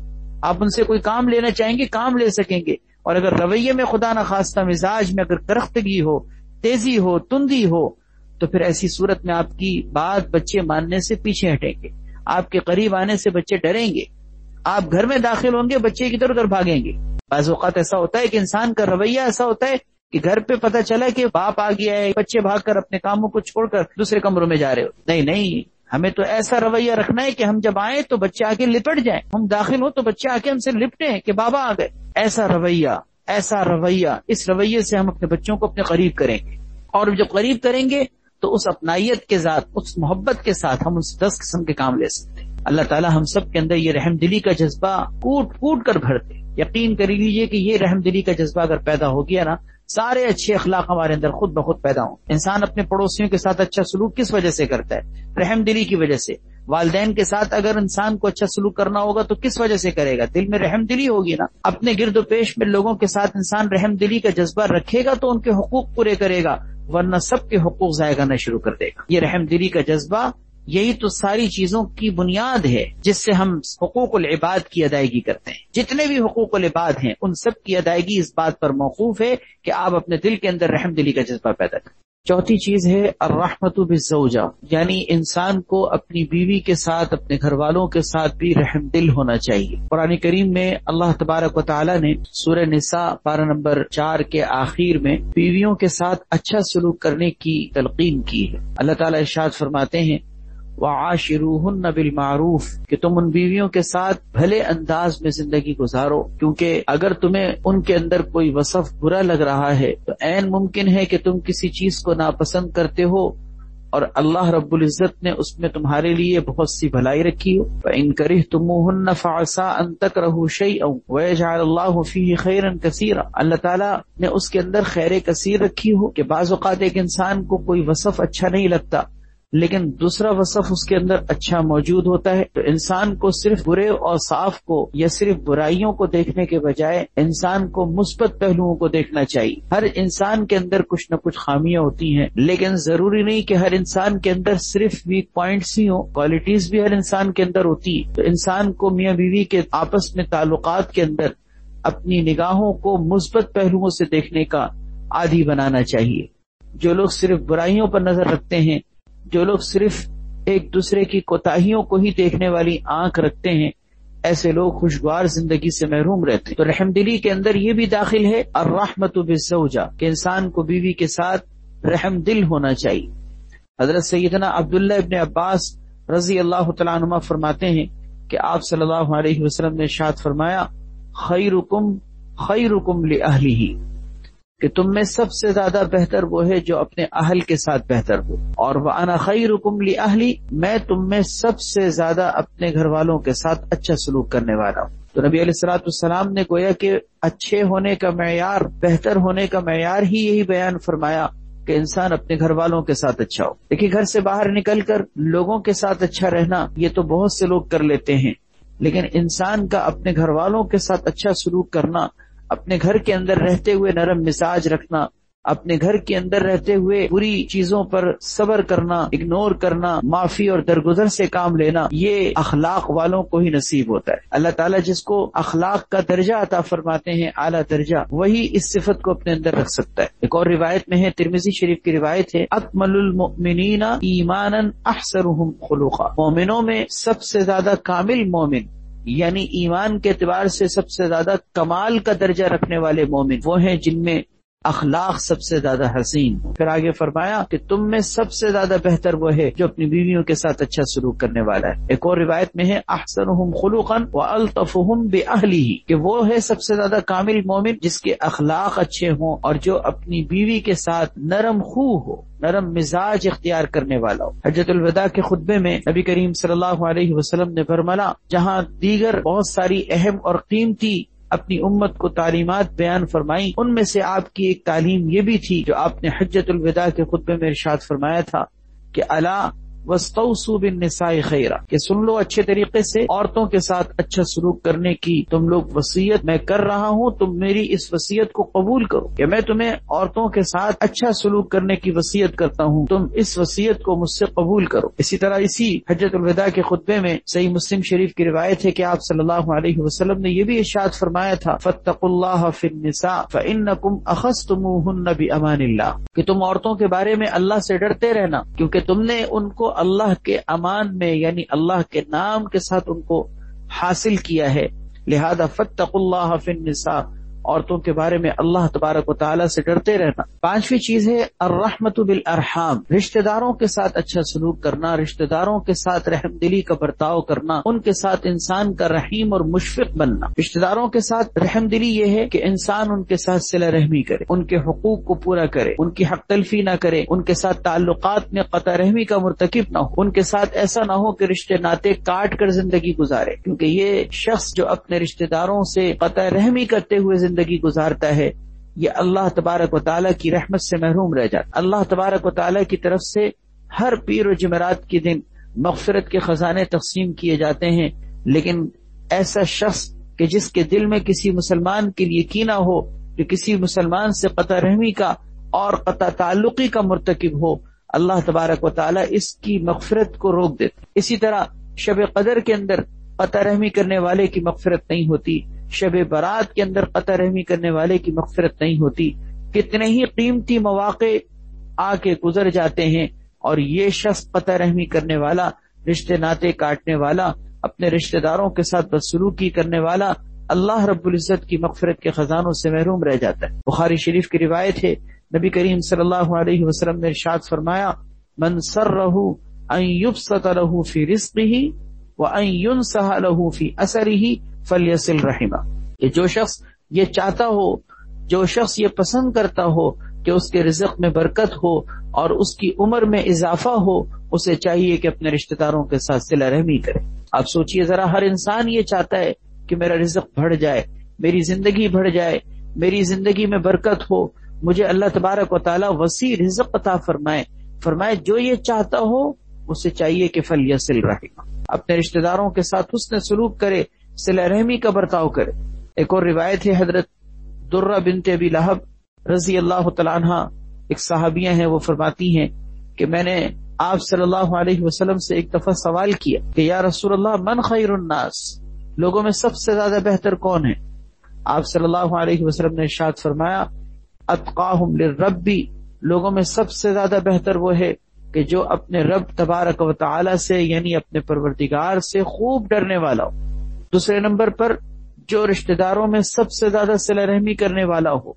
آپ ان سے کوئی کام لینا چاہیں گے، کام لے سکیں گے. اور اگر رویے میں خدا نخواستہ مزاج میں اگر کرختگی ہو، تیزی ہو، تندی ہو، تو پھر ایسی صورت میں آپ کی بات بچے ماننے سے پیچھے ہٹیں گے، آپ کے قریب آنے سے بچے ڈریں گے. آپ گھر میں داخل ہوں گے، بچے ادھر ادھر بھاگیں گے. بعض اوقات ایسا ہوتا ہے کہ انسان کا رویہ ایسا ہوتا ہے کہ گھر پہ پتہ چلا کہ باپ آ گیا ہے، بچے بھاگ کر اپنے کاموں کو چھوڑ کر دوسرے کمروں میں جا رہے ہو. نہیں، ہمیں تو ایسا رویہ رکھنا ہے کہ ہم جب آئیں تو بچے آ کے لپٹ جائیں، ہم داخل ہو تو بچے آ کے ہم سے لپٹیں کہ بابا آ گئے. ایسا رویہ، اس رویے سے ہم اپنے بچوں کو اپنے قریب کریں گے. اور جب قریب کریں گے تو اس اپنائیت کے ساتھ، اس محبت کے ساتھ ہم ان سے 10 قسم کے کام لے سکتے ہیں. اللہ تعالی ہم سب کے اندر یہ رحم دلی کا جذبہ کوٹ کر بھر دے. یقین کر لیجیے کہ یہ رحم دلی کا جذبہ اگر پیدا ہو گیا نا، سارے اچھے اخلاق ہمارے اندر خود بخود پیدا ہوں. انسان اپنے پڑوسیوں کے ساتھ اچھا سلوک کس وجہ سے کرتا ہے؟ رحم دلی کی وجہ سے. والدین کے ساتھ اگر انسان کو اچھا سلوک کرنا ہوگا تو کس وجہ سے کرے گا؟ دل میں رحم دلی ہوگی نا. اپنے گرد و پیش میں لوگوں کے ساتھ انسان رحم دلی کا جذبہ رکھے گا تو ان کے حقوق پورے کرے گا، ورنہ سب کے حقوق ضائع کرنا شروع کر دے گا. یہ رحم دلی کا جذبہ، یہی تو ساری چیزوں کی بنیاد ہے جس سے ہم حقوق العباد کی ادائیگی کرتے ہیں. جتنے بھی حقوق العباد ہیں ان سب کی ادائیگی اس بات پر موقوف ہے کہ آپ اپنے دل کے اندر رحم دلی کا جذبہ پیدا کریں. چوتھی چیز ہے الرحمت بالزوجہ، یعنی انسان کو اپنی بیوی کے ساتھ، اپنے گھر والوں کے ساتھ بھی رحم دل ہونا چاہیے. قرآن کریم میں اللہ تبارک و تعالی نے سورہ نساء پارہ نمبر 4 کے آخر میں بیویوں کے ساتھ اچھا سلوک کرنے کی تلقین کی ہے. اللہ تعالی ارشاد فرماتے ہیں وَعَاشِرُوهُنَّ بِالْمَعْرُوفِ، کہ تم ان بیویوں کے ساتھ بھلے انداز میں زندگی گزارو، کیونکہ اگر تمہیں ان کے اندر کوئی وصف برا لگ رہا ہے تو عین ممکن ہے کہ تم کسی چیز کو ناپسند کرتے ہو اور اللہ رب العزت نے اس میں تمہارے لیے بہت سی بھلائی رکھی ہو. فَإِن كَرِهْتُمُوهُنَّ فَعَسَىٰ أَن تَكْرَهُوا شَيْئًا وَيَجْعَلَ اللَّهُ فِيهِ خَيْرًا كَثِيرًا. اللہ تعالیٰ نے اس کے اندر خیر کثیر رکھی ہو کہ بعض اوقات ایک انسان کو کوئی وصف اچھا نہیں لگتا لیکن دوسرا وصف اس کے اندر اچھا موجود ہوتا ہے، تو انسان کو صرف برے اور صاف کو یا صرف برائیوں کو دیکھنے کے بجائے انسان کو مثبت پہلوؤں کو دیکھنا چاہیے. ہر انسان کے اندر کچھ نہ کچھ خامیاں ہوتی ہیں، لیکن ضروری نہیں کہ ہر انسان کے اندر صرف ویک پوائنٹس ہی ہوں، کوالٹیز بھی ہر انسان کے اندر ہوتی ہے. تو انسان کو میاں بیوی کے آپس میں تعلقات کے اندر اپنی نگاہوں کو مثبت پہلوؤں سے دیکھنے کا عادی بنانا چاہیے. جو لوگ صرف برائیوں پر نظر رکھتے ہیں، جو لوگ صرف ایک دوسرے کی کوتاہیوں کو ہی دیکھنے والی آنکھ رکھتے ہیں، ایسے لوگ خوشگوار زندگی سے محروم رہتے ہیں. تو رحم دلی کے اندر یہ بھی داخل ہے الرحمت بالزوجہ، کہ انسان کو بیوی کے ساتھ رحم دل ہونا چاہیے. حضرت سیدنا عبداللہ ابن عباس رضی اللہ تعالیٰ عنہما فرماتے ہیں کہ آپ صلی اللہ علیہ وسلم نے ارشاد فرمایا خیرکم لأہلہ، کہ تم میں سب سے زیادہ بہتر وہ ہے جو اپنے اہل کے ساتھ بہتر ہو، اور وَأَنَا خَيْرُكُمْ لِأَهْلِي، میں تم میں سب سے زیادہ اپنے گھر والوں کے ساتھ اچھا سلوک کرنے والا ہوں. تو نبی علیہ الصلوۃ والسلام نے گویا کہ اچھے ہونے کا معیار، بہتر ہونے کا معیار ہی یہی بیان فرمایا کہ انسان اپنے گھر والوں کے ساتھ اچھا ہو. دیکھیے گھر سے باہر نکل کر لوگوں کے ساتھ اچھا رہنا یہ تو بہت سے لوگ کر لیتے ہیں، لیکن انسان کا اپنے گھر والوں کے ساتھ اچھا سلوک کرنا، اپنے گھر کے اندر رہتے ہوئے نرم مزاج رکھنا، اپنے گھر کے اندر رہتے ہوئے بری چیزوں پر صبر کرنا، اگنور کرنا، معافی اور درگزر سے کام لینا، یہ اخلاق والوں کو ہی نصیب ہوتا ہے. اللہ تعالیٰ جس کو اخلاق کا درجہ عطا فرماتے ہیں، اعلیٰ درجہ، وہی اس صفت کو اپنے اندر رکھ سکتا ہے. ایک اور روایت میں ہے، ترمذی شریف کی روایت ہے، اکمل المؤمنین ایمانا احسنهم خلقا، مومنوں میں سب سے زیادہ کامل مومن، یعنی ایمان کے اعتبار سے سب سے زیادہ کمال کا درجہ رکھنے والے مومن وہ ہیں جن میں اخلاق سب سے زیادہ حسین ہوں۔ پھر آگے فرمایا کہ تم میں سب سے زیادہ بہتر وہ ہے جو اپنی بیویوں کے ساتھ اچھا سلوک کرنے والا ہے۔ ایک اور روایت میں ہے احسنہم خلقا والطفہم باہلہ، کہ وہ ہے سب سے زیادہ کامل مومن جس کے اخلاق اچھے ہوں اور جو اپنی بیوی کے ساتھ نرم خو ہو، نرم مزاج اختیار کرنے والا ہو۔ حجۃ الوداع کے خطبے میں نبی کریم صلی اللہ علیہ وسلم نے فرمایا، جہاں دیگر بہت ساری اہم اور قیمتی اپنی امت کو تعلیمات بیان فرمائی، ان میں سے آپ کی ایک تعلیم یہ بھی تھی جو آپ نے حجۃ الوداع کے خطبے میں ارشاد فرمایا تھا کہ الا واستوصوا بالنساء خیرا، کہ سن لو اچھے طریقے سے عورتوں کے ساتھ اچھا سلوک کرنے کی تم لوگ وصیت میں کر رہا ہوں، تم میری اس وصیت کو قبول کرو کہ میں تمہیں عورتوں کے ساتھ اچھا سلوک کرنے کی وصیت کرتا ہوں، تم اس وصیت کو مجھ سے قبول کرو۔ اسی طرح اسی حجۃ الوداع کے خطبے میں صحیح مسلم شریف کی روایت ہے کہ آپ صلی اللہ علیہ وسلم نے یہ بھی ارشاد فرمایا تھا فاتقوا اللہ فی النساء فانکم اخذتموہن بامان اللہ، کہ تم عورتوں کے بارے میں اللہ سے ڈرتے رہنا کیونکہ تم نے ان کو اللہ کے امان میں یعنی اللہ کے نام کے ساتھ ان کو حاصل کیا ہے، لہذا فاتقوا اللہ فی النساء، عورتوں کے بارے میں اللہ تبارک و تعالیٰ سے ڈرتے رہنا۔ پانچویں چیز ہے الرحمت بالارحام، رشتہ داروں کے ساتھ اچھا سلوک کرنا، رشتہ داروں کے ساتھ رحم دلی کا برتاؤ کرنا، ان کے ساتھ انسان کا رحیم اور مشفق بننا۔ رشتہ داروں کے ساتھ رحم دلی یہ ہے کہ انسان ان کے ساتھ صلہ رحمی کرے، ان کے حقوق کو پورا کرے، ان کی حق تلفی نہ کرے، ان کے ساتھ تعلقات میں قطع رحمی کا مرتکب نہ ہو، ان کے ساتھ ایسا نہ ہو کہ رشتے ناطے کاٹ کر زندگی گزارے، کیونکہ یہ شخص جو اپنے رشتہ داروں سے قطع رحمی کرتے ہوئے زندگی گزارتا ہے یہ اللہ تبارک و تعالیٰ کی رحمت سے محروم رہ جاتا۔ اللہ تبارک و تعالیٰ کی طرف سے ہر پیر و جمعرات کے دن مغفرت کے خزانے تقسیم کیے جاتے ہیں، لیکن ایسا شخص کہ جس کے دل میں کسی مسلمان کے لیے کینہ ہو، جو کسی مسلمان سے قطع رحمی کا اور قطع تعلقی کا مرتکب ہو، اللہ تبارک و تعالیٰ اس کی مغفرت کو روک دیتا۔ اسی طرح شب قدر کے اندر قطع رحمی کرنے والے کی مغفرت نہیں ہوتی، شب برات کے اندر قطع رحمی کرنے والے کی مغفرت نہیں ہوتی۔ کتنے ہی قیمتی مواقع آ کے گزر جاتے ہیں اور یہ شخص قطع رحمی کرنے والا، رشتے ناطے کاٹنے والا، اپنے رشتہ داروں کے ساتھ بدسلوکی کرنے والا اللہ رب العزت کی مغفرت کے خزانوں سے محروم رہ جاتا ہے۔ بخاری شریف کی روایت ہے، نبی کریم صلی اللہ علیہ وسلم نے ارشاد فرمایا من سرہ ان یبسط لہ فی رزقہ وان ینسہ لہ فی اثرہ فلیصل رحمہ، کہ جو شخص یہ چاہتا ہو، جو شخص یہ پسند کرتا ہو کہ اس کے رزق میں برکت ہو اور اس کی عمر میں اضافہ ہو، اسے چاہیے کہ اپنے رشتہ داروں کے ساتھ صلہ رحمی کرے۔ آپ سوچئے ذرا، ہر انسان یہ چاہتا ہے کہ میرا رزق بڑھ جائے، میری زندگی بڑھ جائے، میری زندگی میں برکت ہو، مجھے اللہ تبارک و تعالیٰ وسیع رزق عطا فرمائے جو یہ چاہتا ہو اسے چاہیے کہ فلیصل رحمہ، اپنے رشتہ داروں کے ساتھ حسن سلوک کرے، صلہ رحمی کا برتاؤ کرے۔ ایک اور روایت ہے، حضرت درہ بنت ابی لہب رضی اللہ تعالیٰ عنہ ایک صحابیہ ہیں، وہ فرماتی ہیں کہ میں نے آپ صلی اللہ علیہ وسلم سے ایک دفعہ سوال کیا کہ یا رسول اللہ من خیر الناس، لوگوں میں سب سے زیادہ بہتر کون ہے؟ آپ صلی اللہ علیہ وسلم نے ارشاد فرمایا اتقاہم للرب، لوگوں میں سب سے زیادہ بہتر وہ ہے کہ جو اپنے رب تبارک و تعالی سے یعنی اپنے پروردگار سے خوب ڈرنے والا ہو۔ دوسرے نمبر پر جو رشتہ داروں میں سب سے زیادہ صلہ رحمی کرنے والا ہو۔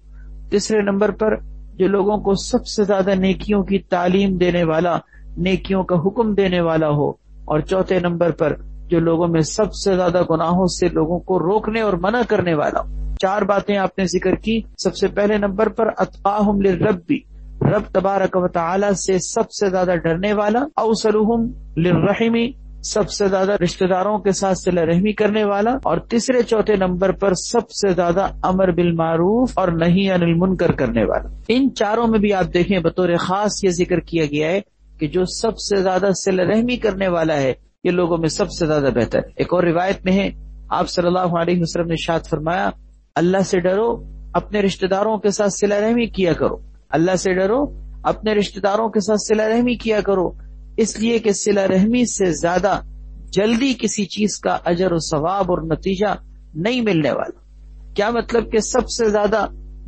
تیسرے نمبر پر جو لوگوں کو سب سے زیادہ نیکیوں کی تعلیم دینے والا، نیکیوں کا حکم دینے والا ہو۔ اور چوتھے نمبر پر جو لوگوں میں سب سے زیادہ گناہوں سے لوگوں کو روکنے اور منع کرنے والا ہو۔ چار باتیں آپ نے ذکر کی۔ سب سے پہلے نمبر پر اتقاہم للرب، رب تبارک و تعالی سے سب سے زیادہ ڈرنے والا، اوصلہم للرحم، سب سے زیادہ رشتہ داروں کے ساتھ صلہ رحمی کرنے والا، اور تیسرے چوتھے نمبر پر سب سے زیادہ امر بالمعروف اور نہی عن المنکر کرنے والا۔ ان چاروں میں بھی آپ دیکھیں بطور خاص یہ ذکر کیا گیا ہے کہ جو سب سے زیادہ صلہ رحمی کرنے والا ہے یہ لوگوں میں سب سے زیادہ بہتر ہے۔ ایک اور روایت میں ہے آپ صلی اللہ علیہ وسلم نے ارشاد فرمایا اللہ سے ڈرو، اپنے رشتہ داروں کے ساتھ صلہ رحمی کیا کرو۔ اللہ سے ڈرو، اپنے رشتہ داروں کے ساتھ صلہ رحمی کیا کرو، اس لیے کہ صلہ رحمی سے زیادہ جلدی کسی چیز کا اجر و ثواب اور نتیجہ نہیں ملنے والا۔ کیا مطلب کہ سب سے زیادہ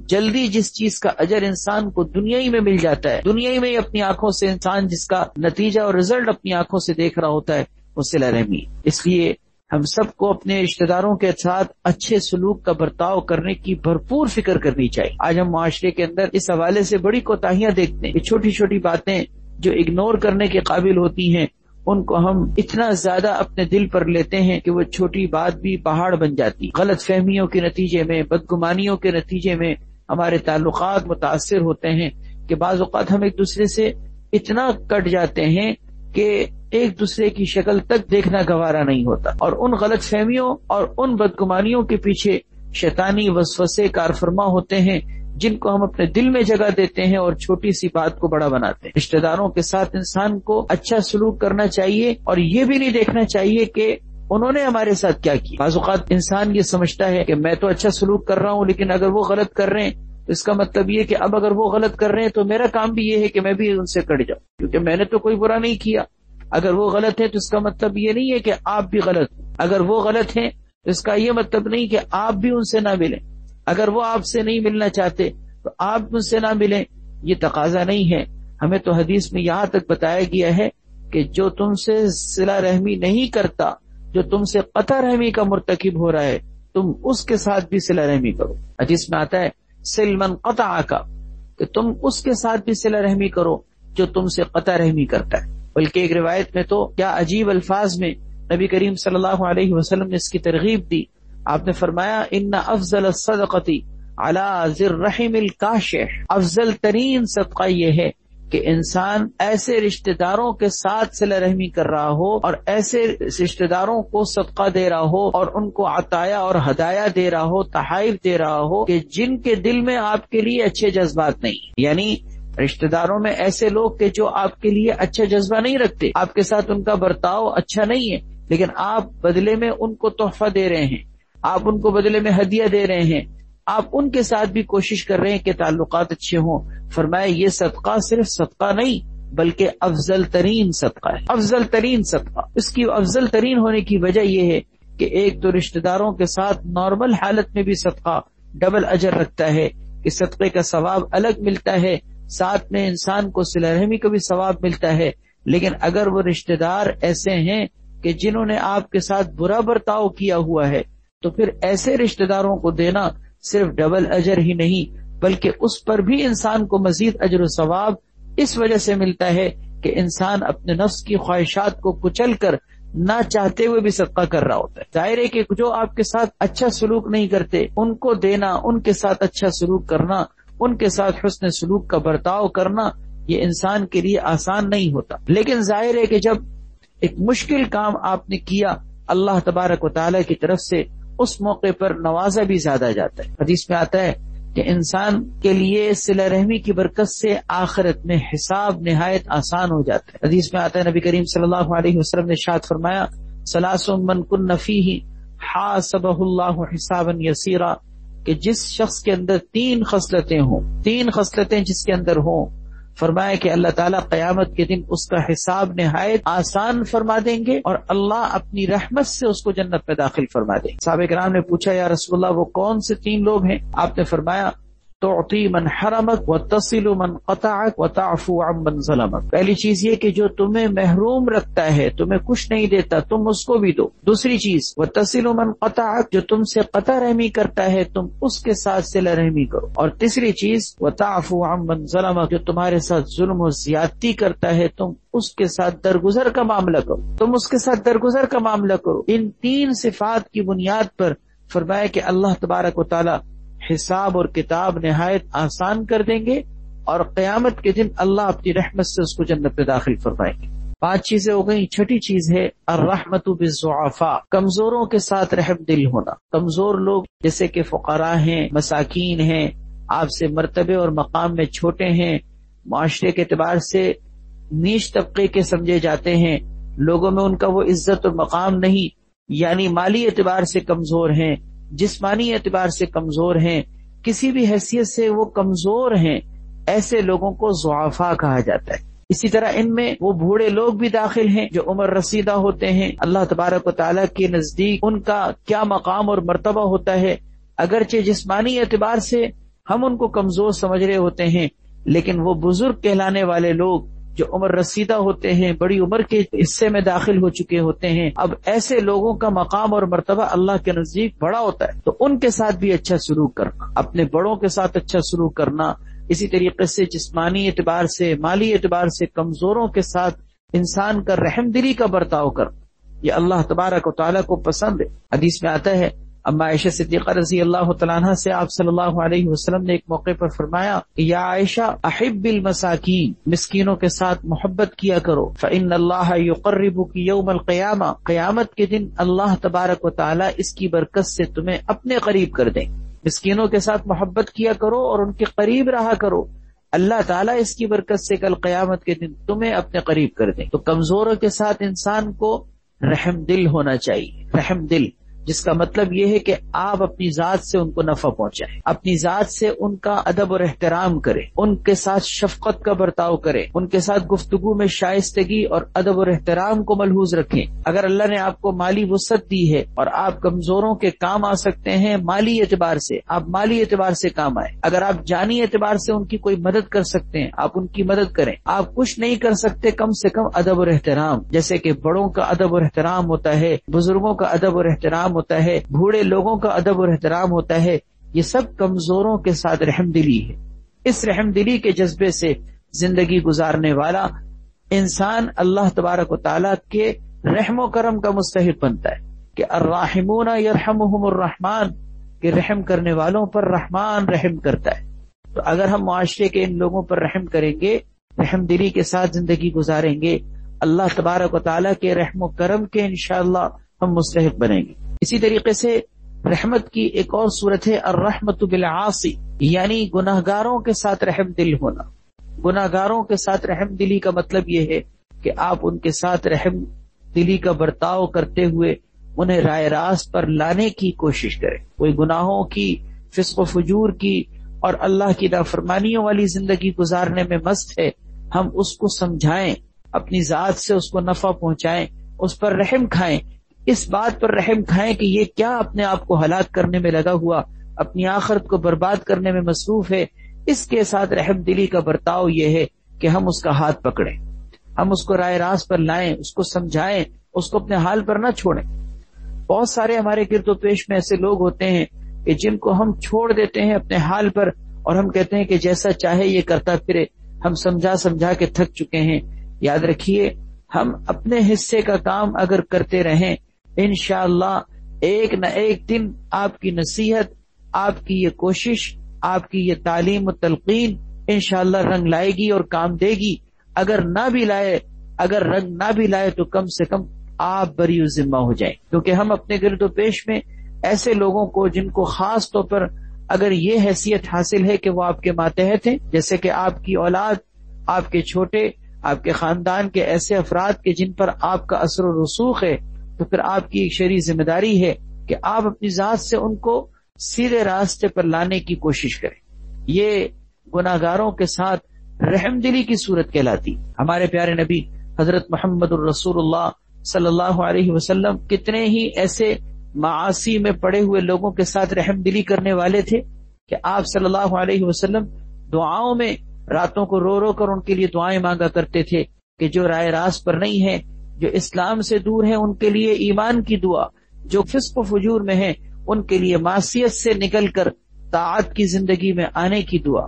جلدی جس چیز کا اجر انسان کو دنیا ہی میں مل جاتا ہے، دنیا ہی میں اپنی آنکھوں سے انسان جس کا نتیجہ اور رزلٹ اپنی آنکھوں سے دیکھ رہا ہوتا ہے وہ صلہ رحمی۔ اس لیے ہم سب کو اپنے رشتہ داروں کے ساتھ اچھے سلوک کا برتاؤ کرنے کی بھرپور فکر کرنی چاہیے۔ آج ہم معاشرے کے اندر اس حوالے سے بڑی کوتاہیاں دیکھتے ہیں کہ چھوٹی چھوٹی باتیں جو اگنور کرنے کے قابل ہوتی ہیں ان کو ہم اتنا زیادہ اپنے دل پر لیتے ہیں کہ وہ چھوٹی بات بھی پہاڑ بن جاتی۔ غلط فہمیوں کے نتیجے میں، بدگمانیوں کے نتیجے میں ہمارے تعلقات متاثر ہوتے ہیں کہ بعض اوقات ہم ایک دوسرے سے اتنا کٹ جاتے ہیں کہ ایک دوسرے کی شکل تک دیکھنا گوارا نہیں ہوتا، اور ان غلط فہمیوں اور ان بدگمانیوں کے پیچھے شیطانی وسوسے کار فرما ہوتے ہیں جن کو ہم اپنے دل میں جگہ دیتے ہیں اور چھوٹی سی بات کو بڑا بناتے ہیں۔ رشتہ داروں کے ساتھ انسان کو اچھا سلوک کرنا چاہیے اور یہ بھی نہیں دیکھنا چاہیے کہ انہوں نے ہمارے ساتھ کیا کیا۔ بعض اوقات انسان یہ سمجھتا ہے کہ میں تو اچھا سلوک کر رہا ہوں، لیکن اگر وہ غلط کر رہے ہیں تو اس کا مطلب یہ کہ اب اگر وہ غلط کر رہے ہیں تو میرا کام بھی یہ ہے کہ میں بھی ان سے کٹ جاؤں، کیونکہ میں نے تو کوئی برا نہیں کیا۔ اگر وہ غلط ہے تو اس کا مطلب یہ نہیں ہے کہ آپ بھی غلط ہیں۔ اگر وہ غلط ہیں تو اس کا یہ مطلب نہیں کہ آپ بھی ان سے نہ ملیں۔ اگر وہ آپ سے نہیں ملنا چاہتے تو آپ ان سے نہ ملیں، یہ تقاضا نہیں ہے۔ ہمیں تو حدیث میں یہاں تک بتایا گیا ہے کہ جو تم سے صلہ رحمی نہیں کرتا، جو تم سے قطع رحمی کا مرتکب ہو رہا ہے، تم اس کے ساتھ بھی صلہ رحمی کرو۔ حدیث میں آتا ہے صل من قطعک، کہ تم اس کے ساتھ بھی صلہ رحمی کرو جو تم سے قطع رحمی کرتا ہے۔ بلکہ ایک روایت میں تو کیا عجیب الفاظ میں نبی کریم صلی اللہ علیہ وسلم نے اس کی ترغیب دی۔ آپ نے فرمایا ان افضل الصدقۃ علی ذی الرحم الکاشح، افضل ترین صدقہ یہ ہے کہ انسان ایسے رشتہ داروں کے ساتھ صلہ رحمی کر رہا ہو اور ایسے رشتہ داروں کو صدقہ دے رہا ہو اور ان کو عطایا اور ہدایہ دے رہا ہو، تحائف دے رہا ہو کہ جن کے دل میں آپ کے لیے اچھے جذبات نہیں، یعنی رشتہ داروں میں ایسے لوگ کہ جو آپ کے لیے اچھا جذبہ نہیں رکھتے، آپ کے ساتھ ان کا برتاؤ اچھا نہیں ہے، لیکن آپ بدلے میں ان کو تحفہ دے رہے ہیں، آپ ان کو بدلے میں ہدیہ دے رہے ہیں، آپ ان کے ساتھ بھی کوشش کر رہے ہیں کہ تعلقات اچھے ہوں۔ فرمایا یہ صدقہ صرف صدقہ نہیں بلکہ افضل ترین صدقہ ہے، افضل ترین صدقہ۔ اس کی افضل ترین ہونے کی وجہ یہ ہے کہ ایک تو رشتہ داروں کے ساتھ نارمل حالت میں بھی صدقہ ڈبل اجر رکھتا ہے کہ صدقے کا ثواب الگ ملتا ہے، ساتھ میں انسان کو صلہ رحمی کا بھی ثواب ملتا ہے۔ لیکن اگر وہ رشتہ دار ایسے ہیں کہ جنہوں نے آپ کے ساتھ برا برتاؤ کیا ہوا ہے تو پھر ایسے رشتہ داروں کو دینا صرف ڈبل اجر ہی نہیں بلکہ اس پر بھی انسان کو مزید اجر و ثواب اس وجہ سے ملتا ہے کہ انسان اپنے نفس کی خواہشات کو کچل کر نہ چاہتے ہوئے بھی صدقہ کر رہا ہوتا ہے۔ ظاہر ہے کہ جو آپ کے ساتھ اچھا سلوک نہیں کرتے ان کو دینا، ان کے ساتھ اچھا سلوک کرنا، ان کے ساتھ حسن سلوک کا برتاؤ کرنا یہ انسان کے لیے آسان نہیں ہوتا، لیکن ظاہر ہے کہ جب ایک مشکل کام آپ نے کیا اللہ تبارک و تعالی کی طرف سے اس موقع پر نوازا بھی زیادہ جاتا ہے۔ حدیث میں آتا ہے کہ انسان کے لیے صلہ رحمی کی برکت سے آخرت میں حساب نہایت آسان ہو جاتا ہے۔ حدیث میں آتا ہے نبی کریم صلی اللہ علیہ وسلم نے ارشاد فرمایا ثلاث من کن فیہ حاسبہ اللہ حسابا یسیرا، کہ جس شخص کے اندر تین خصلتیں جس کے اندر ہوں، فرمایا کہ اللہ تعالیٰ قیامت کے دن اس کا حساب نہایت آسان فرما دیں گے اور اللہ اپنی رحمت سے اس کو جنت میں داخل فرما دیں گے۔ صحابہ کرام نے پوچھا یا رسول اللہ وہ کون سے تین لوگ ہیں؟ آپ نے فرمایا تعطی من حرمک وتصل من قطعک وتعفو عن من ظلمک۔ پہلی چیز یہ کہ جو تمہیں محروم رکھتا ہے، تمہیں کچھ نہیں دیتا، تم اس کو بھی دو۔ دوسری چیز وتصل من قطعک، جو تم سے قطع رحمی کرتا ہے تم اس کے ساتھ صلہ رحمی کرو۔ اور تیسری چیز وتعفو عن من ظلمک، جو تمہارے ساتھ ظلم و زیادتی کرتا ہے تم اس کے ساتھ درگزر کا معاملہ کرو۔ ان تین صفات کی بنیاد پر فرمایا کہ اللہ تبارک و تعالی حساب اور کتاب نہایت آسان کر دیں گے اور قیامت کے دن اللہ اپنی رحمت سے اس کو جنت میں داخل فرمائیں گے۔ 5 چیزیں ہو گئی۔ چھٹی چیز ہے الرحمت بالضعفاء، کمزوروں کے ساتھ رحم دل ہونا۔ کمزور لوگ جیسے کہ فقراء ہیں، مساکین ہیں، آپ سے مرتبے اور مقام میں چھوٹے ہیں، معاشرے کے اعتبار سے نیچ طبقے کے سمجھے جاتے ہیں، لوگوں میں ان کا وہ عزت اور مقام نہیں، یعنی مالی اعتبار سے کمزور ہیں، جسمانی اعتبار سے کمزور ہیں، کسی بھی حیثیت سے وہ کمزور ہیں، ایسے لوگوں کو ضعفاء کہا جاتا ہے۔ اسی طرح ان میں وہ بوڑھے لوگ بھی داخل ہیں جو عمر رسیدہ ہوتے ہیں، اللہ تبارک و تعالیٰ کے نزدیک ان کا کیا مقام اور مرتبہ ہوتا ہے، اگرچہ جسمانی اعتبار سے ہم ان کو کمزور سمجھ رہے ہوتے ہیں لیکن وہ بزرگ کہلانے والے لوگ جو عمر رسیدہ ہوتے ہیں، بڑی عمر کے حصے میں داخل ہو چکے ہوتے ہیں، اب ایسے لوگوں کا مقام اور مرتبہ اللہ کے نزدیک بڑا ہوتا ہے، تو ان کے ساتھ بھی اچھا سلوک کرنا، اپنے بڑوں کے ساتھ اچھا سلوک کرنا، اسی طریقے سے جسمانی اعتبار سے، مالی اعتبار سے کمزوروں کے ساتھ انسان کا رحم دلی کا برتاؤ کرنا، یہ اللہ تبارک و تعالیٰ کو پسند ہے۔ حدیث میں آتا ہے، اما عائشہ صدیقہ رضی اللہ تعالیٰ عنہ سے آپ صلی اللہ علیہ وسلم نے ایک موقع پر فرمایا کہ یا عائشہ احب المساکین، مسکینوں کے ساتھ محبت کیا کرو، فإن اللہ یقربک یوم القیامہ، قیامت کے دن اللہ تبارک و تعالیٰ اس کی برکت سے تمہیں اپنے قریب کر دیں۔ مسکینوں کے ساتھ محبت کیا کرو اور ان کے قریب رہا کرو، اللہ تعالیٰ اس کی برکت سے کل قیامت کے دن تمہیں اپنے قریب کر دیں۔ تو کمزوروں کے ساتھ انسان کو رحم دل ہونا چاہیے، رحم دل، جس کا مطلب یہ ہے کہ آپ اپنی ذات سے ان کو نفع پہنچائیں، اپنی ذات سے ان کا ادب اور احترام کریں، ان کے ساتھ شفقت کا برتاؤ کریں، ان کے ساتھ گفتگو میں شائستگی اور ادب اور احترام کو ملحوظ رکھیں۔ اگر اللہ نے آپ کو مالی وسعت دی ہے اور آپ کمزوروں کے کام آ سکتے ہیں مالی اعتبار سے، آپ مالی اعتبار سے کام آئیں۔ اگر آپ جانی اعتبار سے ان کی کوئی مدد کر سکتے ہیں، آپ ان کی مدد کریں۔ آپ کچھ نہیں کر سکتے، کم سے کم ادب اور احترام، جیسے کہ بڑوں کا ادب اور احترام ہوتا ہے، بزرگوں کا ادب اور احترام ہوتا ہے، بوڑھے لوگوں کا ادب اور احترام ہوتا ہے، یہ سب کمزوروں کے ساتھ رحم دلی ہے۔ اس رحم دلی کے جذبے سے زندگی گزارنے والا انسان اللہ تبارک و تعالیٰ کے رحم و کرم کا مستحق بنتا ہے کہ الراحمون یرحمہم الرحمن، کہ رحم کرنے والوں پر رحمان رحم کرتا ہے۔ تو اگر ہم معاشرے کے ان لوگوں پر رحم کریں گے، رحم دلی کے ساتھ زندگی گزاریں گے، اللہ تبارک و تعالیٰ کے رحم و کرم کے انشاءاللہ ہم مستحق بنیں گے۔ اسی طریقے سے رحمت کی ایک اور صورت ہے الرحمت بالعاصی، یعنی گناہگاروں کے ساتھ رحم دل ہونا۔ گناہگاروں کے ساتھ رحم دلی کا مطلب یہ ہے کہ آپ ان کے ساتھ رحم دلی کا برتاؤ کرتے ہوئے انہیں رائے راست پر لانے کی کوشش کریں۔ کوئی گناہوں کی، فسق و فجور کی اور اللہ کی نافرمانیوں والی زندگی گزارنے میں مست ہے، ہم اس کو سمجھائیں، اپنی ذات سے اس کو نفع پہنچائیں، اس پر رحم کھائیں، اس بات پر رحم کھائیں کہ یہ کیا اپنے آپ کو ہلاک کرنے میں لگا ہوا، اپنی آخرت کو برباد کرنے میں مصروف ہے۔ اس کے ساتھ رحم دلی کا برتاؤ یہ ہے کہ ہم اس کا ہاتھ پکڑیں، ہم اس کو رائے راست پر لائیں، اس کو سمجھائیں، اس کو اپنے حال پر نہ چھوڑیں۔ بہت سارے ہمارے گرد و پیش میں ایسے لوگ ہوتے ہیں کہ جن کو ہم چھوڑ دیتے ہیں اپنے حال پر اور ہم کہتے ہیں کہ جیسا چاہے یہ کرتا پھرے، ہم سمجھا کے تھک چکے ہیں۔ یاد رکھیے، ہم اپنے حصے کا کام اگر کرتے رہیں، انشاءاللہ ایک نہ ایک دن آپ کی نصیحت، آپ کی یہ کوشش، آپ کی یہ تعلیم و تلقین انشاءاللہ رنگ لائے گی اور کام دے گی۔ اگر رنگ نہ بھی لائے تو کم سے کم آپ بری ذمہ ہو جائیں، کیونکہ ہم اپنے گرد و پیش میں ایسے لوگوں کو، جن کو خاص طور پر اگر یہ حیثیت حاصل ہے کہ وہ آپ کے ماتحت ہیں، جیسے کہ آپ کی اولاد، آپ کے چھوٹے، آپ کے خاندان کے ایسے افراد کے جن پر آپ کا اثر و رسوخ ہے، تو پھر آپ کی ایک شرعی ذمہ داری ہے کہ آپ اپنی ذات سے ان کو سیدھے راستے پر لانے کی کوشش کریں۔ یہ گناہگاروں کے ساتھ رحم دلی کی صورت کہلاتی۔ ہمارے پیارے نبی حضرت محمد الرسول اللہ صلی اللہ علیہ وسلم کتنے ہی ایسے معاصی میں پڑے ہوئے لوگوں کے ساتھ رحم دلی کرنے والے تھے کہ آپ صلی اللہ علیہ وسلم دعاؤں میں راتوں کو رو رو کر ان کے لیے دعائیں مانگا کرتے تھے کہ جو رائے راست پر نہیں ہیں، جو اسلام سے دور ہیں، ان کے لیے ایمان کی دعا، جو فسق و فجور میں ہیں ان کے لیے معصیت سے نکل کر طاعت کی زندگی میں آنے کی دعا۔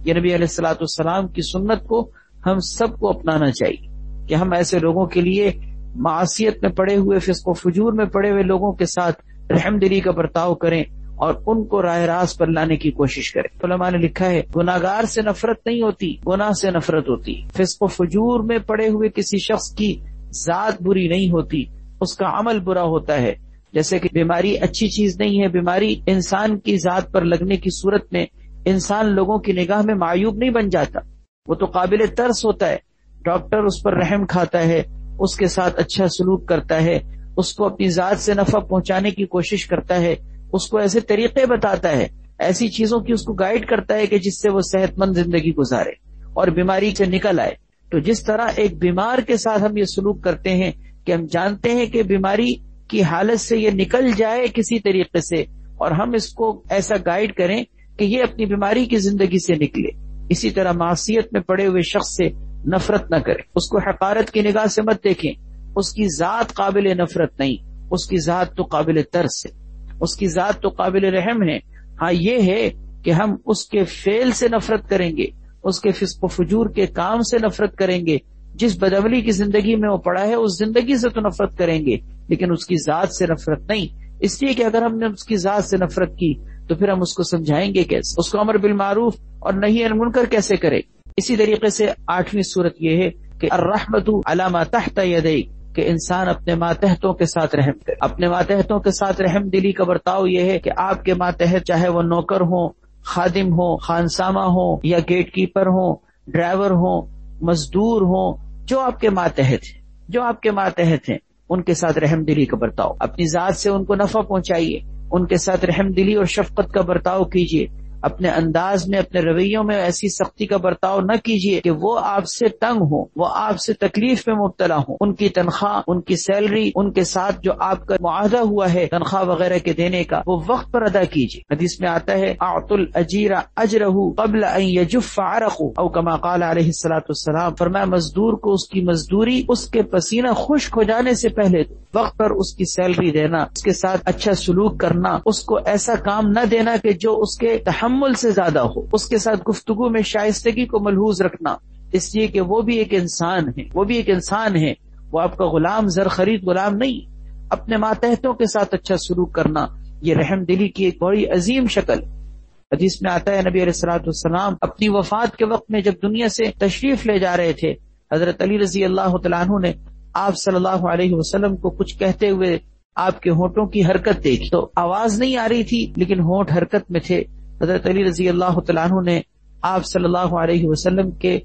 یہ نبی علیہ الصلوۃ والسلام کی سنت کو ہم سب کو اپنانا چاہیے کہ ہم ایسے لوگوں کے لیے، معصیت میں پڑے ہوئے، فسق و فجور میں پڑے ہوئے لوگوں کے ساتھ رحم دلی کا برتاؤ کریں اور ان کو راہ راست پر لانے کی کوشش کریں۔ علماء نے لکھا ہے، گناہگار سے نفرت نہیں ہوتی، گناہ سے نفرت ہوتی۔ فسق و فجور میں پڑے ہوئے کسی شخص کی ذات بری نہیں ہوتی، اس کا عمل برا ہوتا ہے۔ جیسے کہ بیماری اچھی چیز نہیں ہے، بیماری انسان کی ذات پر لگنے کی صورت میں انسان لوگوں کی نگاہ میں معیوب نہیں بن جاتا، وہ تو قابل ترس ہوتا ہے۔ ڈاکٹر اس پر رحم کھاتا ہے، اس کے ساتھ اچھا سلوک کرتا ہے، اس کو اپنی ذات سے نفع پہنچانے کی کوشش کرتا ہے، اس کو ایسے طریقے بتاتا ہے، ایسی چیزوں کی اس کو گائیڈ کرتا ہے کہ جس سے وہ صحت مند زندگی گزارے اور بیماری سے نکل آئے۔ تو جس طرح ایک بیمار کے ساتھ ہم یہ سلوک کرتے ہیں کہ ہم جانتے ہیں کہ بیماری کی حالت سے یہ نکل جائے کسی طریقے سے، اور ہم اس کو ایسا گائیڈ کریں کہ یہ اپنی بیماری کی زندگی سے نکلے، اسی طرح معصیت میں پڑے ہوئے شخص سے نفرت نہ کریں، اس کو حقارت کی نگاہ سے مت دیکھیں. اس کی ذات قابل نفرت نہیں، اس کی ذات تو قابل ترس ہے، اس کی ذات تو قابل رحم ہے. ہاں یہ ہے کہ ہم اس کے فعل سے نفرت کریں گے، اس کے فسق و فجور کے کام سے نفرت کریں گے، جس بدعملی کی زندگی میں وہ پڑا ہے اس زندگی سے تو نفرت کریں گے، لیکن اس کی ذات سے نفرت نہیں. اس لیے کہ اگر ہم نے اس کی ذات سے نفرت کی تو پھر ہم اس کو سمجھائیں گے کیسے، اس کو امر بالمعروف اور نہی عن المنکر کیسے کرے. اسی طریقے سے 8ویں صورت یہ ہے کہ الرحمت علی ما تحت یدیک، کہ انسان اپنے ماتحتوں کے ساتھ رحم کرے. اپنے ماتحتوں کے ساتھ رحم دلی کا برتاؤ یہ ہے کہ آپ کے ماتحت چاہے وہ نوکر ہوں، خادم ہوں، خانسامہ ہوں، یا گیٹ کیپر ہوں، ڈرائیور ہوں، مزدور ہوں، جو آپ کے ماتحت ہیں ان کے ساتھ رحم دلی کا برتاؤ. اپنی ذات سے ان کو نفع پہنچائیے، ان کے ساتھ رحم دلی اور شفقت کا برتاؤ کیجیے. اپنے انداز میں، اپنے رویوں میں ایسی سختی کا برتاؤ نہ کیجیے کہ وہ آپ سے تنگ ہوں، وہ آپ سے تکلیف میں مبتلا ہوں. ان کی تنخواہ، ان کی سیلری، ان کے ساتھ جو آپ کا معاہدہ ہوا ہے تنخواہ وغیرہ کے دینے کا، وہ وقت پر ادا کیجیے. حدیث میں آتا ہے اعطوا الاجیر اجرہ قبل ان یجف عرقہ، او کما قال علیہ الصلوۃ والسلام، فرمایا مزدور کو اس کی مزدوری اس کے پسینہ خشک ہو جانے سے پہلے وقت پر اس کی سیلری دینا، اس کے ساتھ اچھا سلوک کرنا، اس کو ایسا کام نہ دینا کہ جو اس کے تحمل سے زیادہ ہو، اس کے ساتھ گفتگو میں شائستگی کو ملحوظ رکھنا، اس لیے کہ وہ بھی ایک انسان ہے، وہ آپ کا غلام، زر خرید غلام نہیں. اپنے ماتحتوں کے ساتھ اچھا سلوک کرنا یہ رحم دلی کی ایک بڑی عظیم شکل. حدیث میں آتا ہے نبی علیہ الصلوۃ والسلام اپنی وفات کے وقت میں جب دنیا سے تشریف لے جا رہے تھے، حضرت علی رضی اللہ تعالیٰ عنہ نے آپ صلی اللہ علیہ وسلم کو کچھ کہتے ہوئے آپ کے ہونٹوں کی حرکت دیکھی. تو آواز نہیں آ رہی تھی لیکن ہونٹ حرکت میں تھے. حضرت علی رضی اللہ تعالیٰ عنہ نے آپ صلی اللہ علیہ وسلم کے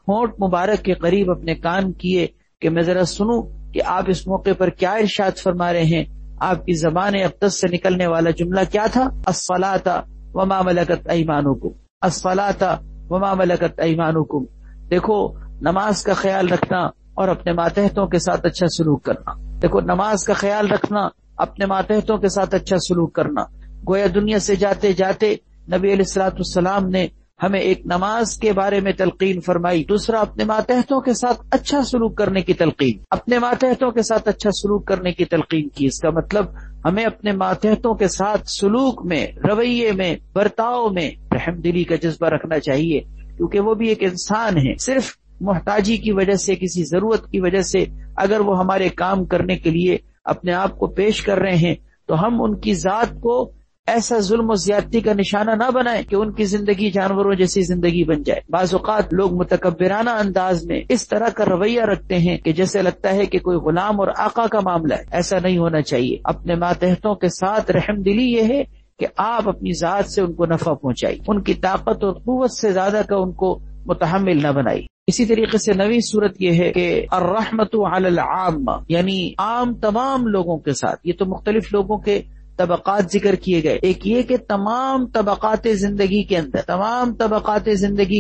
ہونٹ مبارک کے قریب اپنے کان کیے کہ میں ذرا سنوں کہ آپ اس موقع پر کیا ارشاد فرما رہے ہیں. آپ کی زبان اقدس سے نکلنے والا جملہ کیا تھا؟ الصلاۃ وما ملکت ایمانکم، الصلاۃ وما ملکت ایمانکم. دیکھو نماز کا خیال رکھنا اور اپنے ماتحتوں کے ساتھ اچھا سلوک کرنا. دیکھو نماز کا خیال رکھنا، اپنے ماتحتوں کے ساتھ اچھا سلوک کرنا. گویا دنیا سے جاتے جاتے نبی علیہ الصلوۃ والسلام نے ہمیں ایک نماز کے بارے میں تلقین فرمائی، دوسرا اپنے ماتحتوں کے ساتھ اچھا سلوک کرنے کی تلقین، اپنے ماتحتوں کے ساتھ اچھا سلوک کرنے کی تلقین کی. اس کا مطلب ہمیں اپنے ماتحتوں کے ساتھ سلوک میں، رویے میں، برتاؤ میں رحم دلی کا جذبہ رکھنا چاہیے، کیونکہ وہ بھی ایک انسان ہے. صرف محتاجی کی وجہ سے، کسی ضرورت کی وجہ سے اگر وہ ہمارے کام کرنے کے لیے اپنے آپ کو پیش کر رہے ہیں تو ہم ان کی ذات کو ایسا ظلم و زیادتی کا نشانہ نہ بنائیں کہ ان کی زندگی جانوروں جیسی زندگی بن جائے. بعض اوقات لوگ متکبرانہ انداز میں اس طرح کا رویہ رکھتے ہیں کہ جیسے لگتا ہے کہ کوئی غلام اور آقا کا معاملہ ہے. ایسا نہیں ہونا چاہیے. اپنے ماتحتوں کے ساتھ رحم دلی یہ ہے کہ آپ اپنی ذات سے ان کو نفع پہنچائیے، ان کی طاقت اور قوت سے زیادہ کا ان کو متحمل نہ بنائی. اسی طریقے سے 9ویں صورت یہ ہے کہ الرحمت علی العامہ، یعنی عام تمام لوگوں کے ساتھ. یہ تو مختلف لوگوں کے طبقات ذکر کیے گئے. ایک یہ کہ تمام طبقات زندگی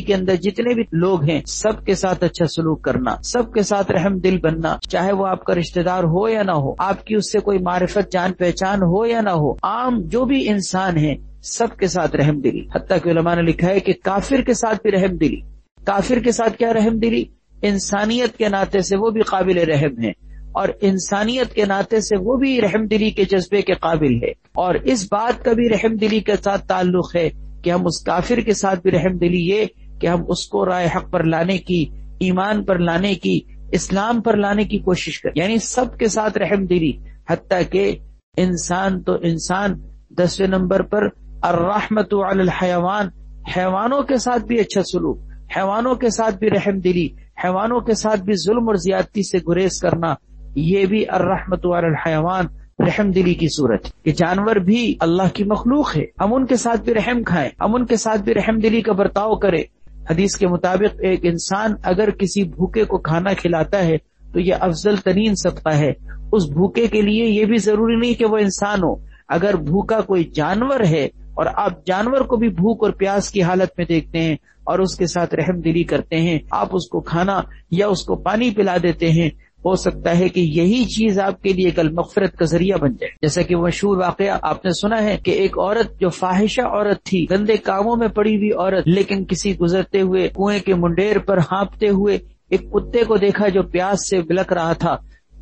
کے اندر جتنے بھی لوگ ہیں سب کے ساتھ اچھا سلوک کرنا، سب کے ساتھ رحم دل بننا، چاہے وہ آپ کا رشتہ دار ہو یا نہ ہو، آپ کی اس سے کوئی معرفت جان پہچان ہو یا نہ ہو، عام جو بھی انسان ہے سب کے ساتھ رحم دلی. حتیٰ کہ علماء نے لکھا ہے کہ کافر کے ساتھ بھی رحم دلی. کافر کے ساتھ کیا رحم دلی؟ انسانیت کے ناطے سے وہ بھی قابل رحم ہے، اور انسانیت کے ناطے سے وہ بھی رحم دلی کے جذبے کے قابل ہے. اور اس بات کا بھی رحم دلی کے ساتھ تعلق ہے کہ ہم اس کافر کے ساتھ بھی رحم دلی یہ کہ ہم اس کو رائے حق پر لانے کی، ایمان پر لانے کی، اسلام پر لانے کی کوشش کریں. یعنی سب کے ساتھ رحم دلی. حتیٰ کہ انسان تو انسان 10ویں نمبر پر الرحمت علی الحیوان، حیوانوں کے ساتھ بھی اچھا سلوک، حیوانوں کے ساتھ بھی رحم دلی، حیوانوں کے ساتھ بھی ظلم اور زیادتی سے گریز کرنا، یہ بھی الرحمت علی الحیوان رحم دلی کی صورت ہے. کہ جانور بھی اللہ کی مخلوق ہے، ہم ان کے ساتھ بھی رحم کھائیں، ہم ان کے ساتھ بھی رحم دلی کا برتاؤ کریں. حدیث کے مطابق ایک انسان اگر کسی بھوکے کو کھانا کھلاتا ہے تو یہ افضل ترین صدقہ ہے. اس بھوکے کے لیے یہ بھی ضروری نہیں کہ وہ انسان ہو. اگر بھوکا کوئی جانور ہے اور آپ جانور کو بھی بھوک اور پیاس کی حالت میں دیکھتے ہیں اور اس کے ساتھ رحم دلی کرتے ہیں، آپ اس کو کھانا یا اس کو پانی پلا دیتے ہیں، ہو سکتا ہے کہ یہی چیز آپ کے لیے کل مغفرت کا ذریعہ بن جائے. جیسا کہ وہ مشہور واقعہ آپ نے سنا ہے کہ ایک عورت جو فاحشہ عورت تھی، گندے کاموں میں پڑی ہوئی عورت، لیکن کسی گزرتے ہوئے کنویں کے منڈیر پر ہانپتے ہوئے ایک کتے کو دیکھا جو پیاس سے بلک رہا تھا.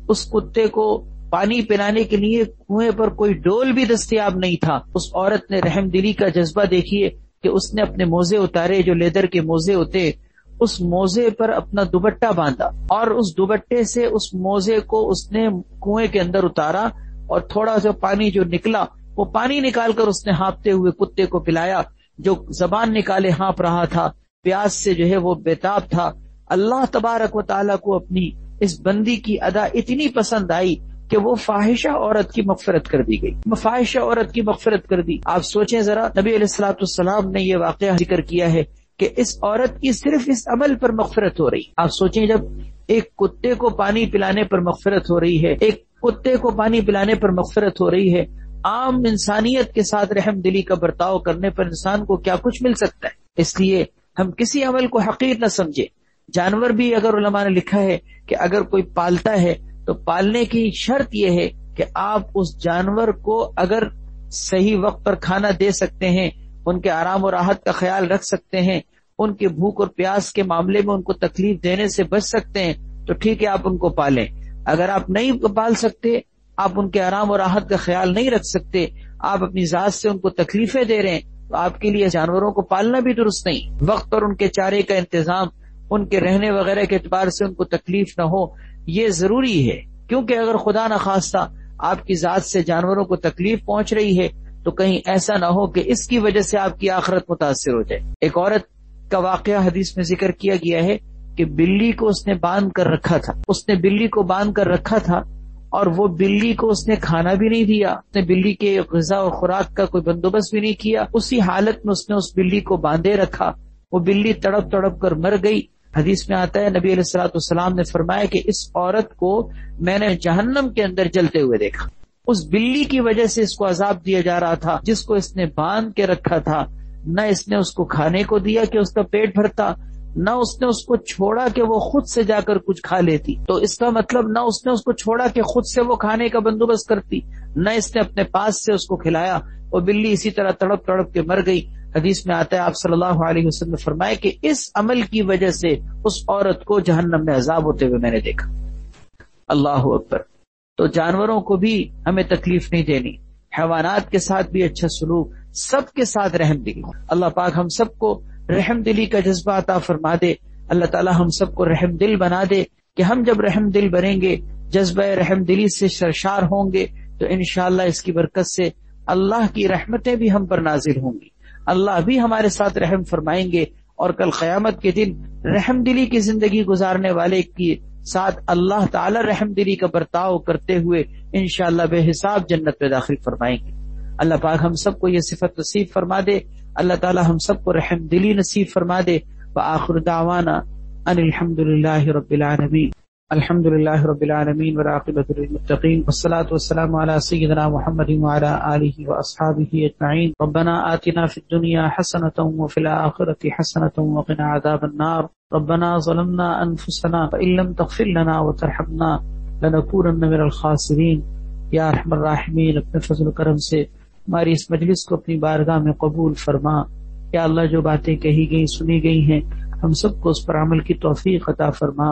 اس کتے کو پانی پلانے کے لیے کنویں پر کوئی ڈول بھی دستیاب نہیں تھا. اس عورت نے رحم دلی کا جذبہ دیکھیے کہ اس نے اپنے موزے اتارے، جو لیدر کے موزے ہوتے، اس موزے پر اپنا دوپٹہ باندھا اور اس دوپٹے سے اس موزے کو اس نے کنویں کے اندر اتارا اور تھوڑا سا پانی جو نکلا وہ پانی نکال کر اس نے ہانپتے ہوئے کتے کو پلایا، جو زبان نکالے ہانپ رہا تھا، پیاس سے جو ہے وہ بےتاب تھا. اللہ تبارک و تعالیٰ کو اپنی اس بندی کی ادا اتنی پسند آئی کہ وہ فاحشہ عورت کی مغفرت کر دی گئی، فاحشہ عورت کی مغفرت کر دی. آپ سوچیں ذرا، نبی علیہ الصلوۃ والسلام نے یہ واقعہ ذکر کیا ہے کہ اس عورت کی صرف اس عمل پر مغفرت ہو رہی. آپ سوچیں جب ایک کتے کو پانی پلانے پر مغفرت ہو رہی ہے، ایک کتے کو پانی پلانے پر مغفرت ہو رہی ہے، عام انسانیت کے ساتھ رحم دلی کا برتاؤ کرنے پر انسان کو کیا کچھ مل سکتا ہے. اس لیے ہم کسی عمل کو حقیر نہ سمجھیں. جانور بھی اگر علماء نے لکھا ہے کہ اگر کوئی پالتا ہے تو پالنے کی شرط یہ ہے کہ آپ اس جانور کو اگر صحیح وقت پر کھانا دے سکتے ہیں، ان کے آرام و راحت کا خیال رکھ سکتے ہیں، ان کے بھوک اور پیاس کے معاملے میں ان کو تکلیف دینے سے بچ سکتے ہیں تو ٹھیک ہے، آپ ان کو پالیں. اگر آپ نہیں پال سکتے، آپ ان کے آرام و راحت کا خیال نہیں رکھ سکتے، آپ اپنی ذات سے ان کو تکلیفیں دے رہے ہیں، تو آپ کے لیے جانوروں کو پالنا بھی درست نہیں. وقت پر ان کے چارے کا انتظام، ان کے رہنے وغیرہ کے اعتبار سے ان کو تکلیف نہ ہو، یہ ضروری ہے. کیونکہ اگر خدا نخواستہ آپ کی ذات سے جانوروں کو تکلیف پہنچ رہی ہے تو کہیں ایسا نہ ہو کہ اس کی وجہ سے آپ کی آخرت متاثر ہو جائے. ایک عورت کا واقعہ حدیث میں ذکر کیا گیا ہے کہ بلی کو اس نے باندھ کر رکھا تھا، اس نے بلی کو باندھ کر رکھا تھا اور وہ بلی کو اس نے کھانا بھی نہیں دیا، اس نے بلی کے غذا اور خوراک کا کوئی بندوبست بھی نہیں کیا. اسی حالت میں اس نے اس بلی کو باندھے رکھا، وہ بلی تڑپ تڑپ کر مر گئی. حدیث میں آتا ہے نبی علیہ الصلوۃ والسلام نے فرمایا کہ اس عورت کو میں نے جہنم کے اندر جلتے ہوئے دیکھا. اس بلی کی وجہ سے اس کو عذاب دیا جا رہا تھا جس کو اس نے باندھ کے رکھا تھا. نہ اس نے اس کو کھانے کو دیا کہ اس کا پیٹ بھرتا، نہ اس نے اس کو چھوڑا کہ وہ خود سے جا کر کچھ کھا لیتی. تو اس کا مطلب نہ اس نے اس کو چھوڑا کہ خود سے وہ کھانے کا بندوبست کرتی، نہ اس نے اپنے پاس سے اس کو کھلایا. وہ بلی اسی طرح تڑپ تڑپ کے مر گئی. حدیث میں آتا ہے آپ صلی اللہ علیہ وسلم نے فرمایا کہ اس عمل کی وجہ سے اس عورت کو جہنم میں عذاب ہوتے ہوئے میں نے دیکھا. اللہ اکبر. تو جانوروں کو بھی ہمیں تکلیف نہیں دینی، حیوانات کے ساتھ بھی اچھا سلوک، سب کے ساتھ رحم دلی. اللہ پاک ہم سب کو رحم دلی کا جذبہ عطا فرما دے. اللہ تعالی ہم سب کو رحم دل بنا دے کہ ہم جب رحم دل بنیں گے، جذبہ رحم دلی سے سرشار ہوں گے تو انشاءاللہ اس کی برکت سے اللہ کی رحمتیں بھی ہم پر نازل ہوں گی، اللہ بھی ہمارے ساتھ رحم فرمائیں گے. اور کل قیامت کے دن رحم دلی کی زندگی گزارنے والے کے ساتھ اللہ تعالی رحم دلی کا برتاؤ کرتے ہوئے انشاءاللہ بے حساب جنت میں داخل فرمائیں گے. اللہ پاک ہم سب کو یہ صفت نصیب فرما دے. اللہ تعالی ہم سب کو رحم دلی نصیب فرما دے. وآخر دعوانا ان الحمد للہ رب العالمین. الحمد للہ رب العالمین والعاقبۃ للمتقین والصلاة والسلام علی سیدنا محمد وعلی آلہ واصحابہ اجمعین. ربنا آتنا فی الدنیا حسنۃ وفی الآخرۃ حسنۃ وقنا عذاب النار. ربنا ظلمنا انفسنا فإن لم تغفر لنا وترحمنا لنکونن من الخاسرین. یا ارحم الراحمین اپنے فضل و کرم سے ہماری اس مجلس کو اپنی بارگاہ میں قبول فرما. یا اللہ جو باتیں کہی گئی سنی گئی ہیں ہم سب کو اس پر عمل کی توفیق عطا فرما.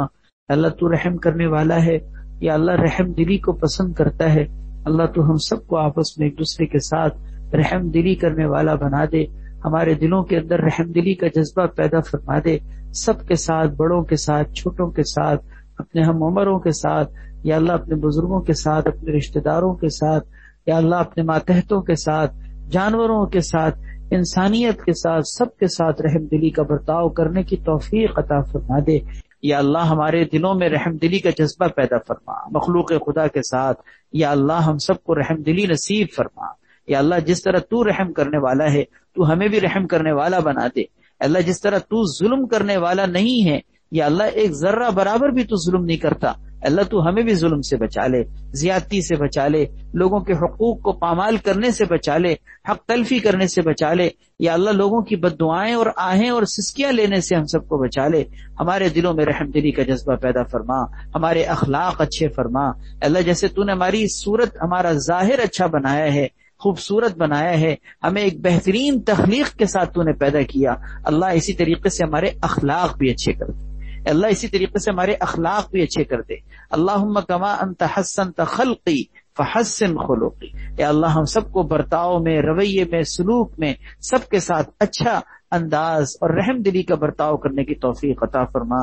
اللہ تو رحم کرنے والا ہے، یا اللہ رحم دلی کو پسند کرتا ہے. اللہ تو ہم سب کو آپس میں ایک دوسرے کے ساتھ رحم دلی کرنے والا بنا دے. ہمارے دلوں کے اندر رحم دلی کا جذبہ پیدا فرما دے. سب کے ساتھ، بڑوں کے ساتھ، چھوٹوں کے ساتھ، اپنے ہم عمروں کے ساتھ، یا اللہ اپنے بزرگوں کے ساتھ، اپنے رشتہ داروں کے ساتھ، یا اللہ اپنے ماتحتوں کے ساتھ، جانوروں کے ساتھ، انسانیت کے ساتھ، سب کے ساتھ رحم دلی کا برتاؤ کرنے کی توفیق عطا فرما دے. یا اللہ ہمارے دلوں میں رحم دلی کا جذبہ پیدا فرما مخلوق خدا کے ساتھ. یا اللہ ہم سب کو رحم دلی نصیب فرما. یا اللہ جس طرح تو رحم کرنے والا ہے تو ہمیں بھی رحم کرنے والا بنا دے. اللہ جس طرح تو ظلم کرنے والا نہیں ہے، یا اللہ ایک ذرہ برابر بھی تو ظلم نہیں کرتا، اللہ تو ہمیں بھی ظلم سے بچا لے، زیادتی سے بچا لے، لوگوں کے حقوق کو پامال کرنے سے بچا لے، حق تلفی کرنے سے بچا لے. یا اللہ لوگوں کی بد دعائیں اور آہیں اور سسکیاں لینے سے ہم سب کو بچا لے. ہمارے دلوں میں رحم دلی کا جذبہ پیدا فرما، ہمارے اخلاق اچھے فرما. اللہ جیسے تو نے ہماری صورت، ہمارا ظاہر اچھا بنایا ہے، خوبصورت بنایا ہے، ہمیں ایک بہترین تخلیق کے ساتھ تو نے پیدا کیا، اللہ اسی طریقے سے ہمارے اخلاق بھی اچھے کر دے. اللہ اسی طریقے سے ہمارے اخلاق بھی اچھے کر دے. اللہم کما انت حسنت خلقی فحسن خلقی. اے اللہ ہم سب کو برتاؤ میں، رویے میں، سلوک میں سب کے ساتھ اچھا انداز اور رحم دلی کا برتاؤ کرنے کی توفیق عطا فرما.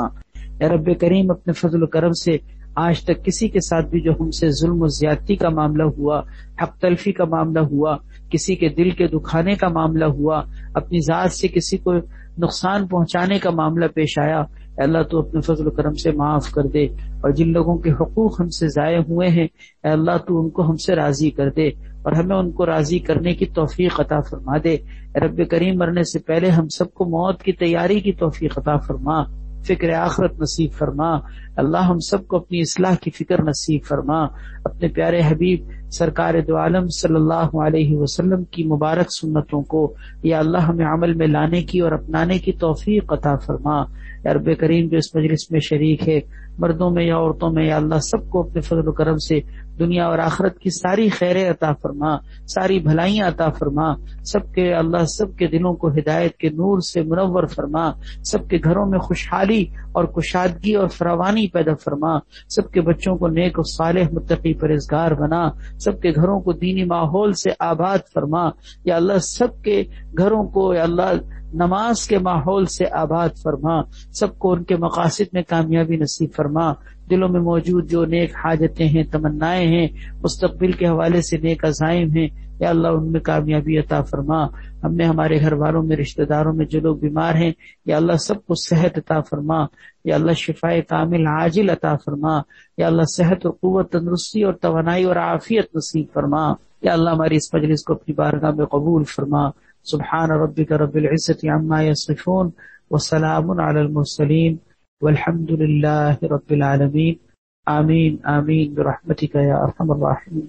اے رب کریم اپنے فضل و کرم سے آج تک کسی کے ساتھ بھی جو ہم سے ظلم و زیادتی کا معاملہ ہوا، حق تلفی کا معاملہ ہوا، کسی کے دل کے دکھانے کا معاملہ ہوا، اپنی ذات سے کسی کو نقصان پہنچانے کا معاملہ پیش آیا، اے اللہ تو اپنے فضل و کرم سے معاف کر دے. اور جن لوگوں کے حقوق ہم سے ضائع ہوئے ہیں اے اللہ تو ان کو ہم سے راضی کر دے اور ہمیں ان کو راضی کرنے کی توفیق عطا فرما دے. اے رب کریم مرنے سے پہلے ہم سب کو موت کی تیاری کی توفیق عطا فرما، فکر آخرت نصیب فرما. اللہ ہم سب کو اپنی اصلاح کی فکر نصیب فرما. اپنے پیارے حبیب سرکار دو عالم صلی اللہ علیہ وسلم کی مبارک سنتوں کو یا اللہ ہمیں عمل میں لانے کی اور اپنانے کی توفیق عطا فرما. یا رب کریم جو اس مجلس میں شریک ہے، مردوں میں یا عورتوں میں، یا اللہ سب کو اپنے فضل و کرم سے دنیا اور آخرت کی ساری خیریں عطا فرما، ساری بھلائیاں عطا فرما. سب کے اللہ سب کے دلوں کو ہدایت کے نور سے منور فرما. سب کے گھروں میں خوشحالی اور کشادگی اور فراوانی پیدا فرما. سب کے بچوں کو نیک و صالح متقی پرہیزگار بنا. سب کے گھروں کو دینی ماحول سے آباد فرما. یا اللہ سب کے گھروں کو یا اللہ نماز کے ماحول سے آباد فرما. سب کو ان کے مقاصد میں کامیابی نصیب فرما. دلوں میں موجود جو نیک حاجتیں ہیں، تمنائیں ہیں، مستقبل کے حوالے سے نیک عزائم ہیں، یا اللہ ان میں کامیابی عطا فرما. ہم نے ہمارے گھر والوں میں، رشتہ داروں میں جو لوگ بیمار ہیں یا اللہ سب کو صحت عطا فرما. یا اللہ شفائے کامل عاجل عطا فرما. یا اللہ صحت اور قوت، تندرستی اور توانائی اور عافیت نصیب فرما. یا اللہ ہماری اس مجلس کو اپنی بارگاہ میں قبول فرما. سبحان ربک رب العزت عما یصفون وسلام علی المرسلین والحمد للہ رب العالمین. آمین آمین برحمتک یا ارحم الراحمین.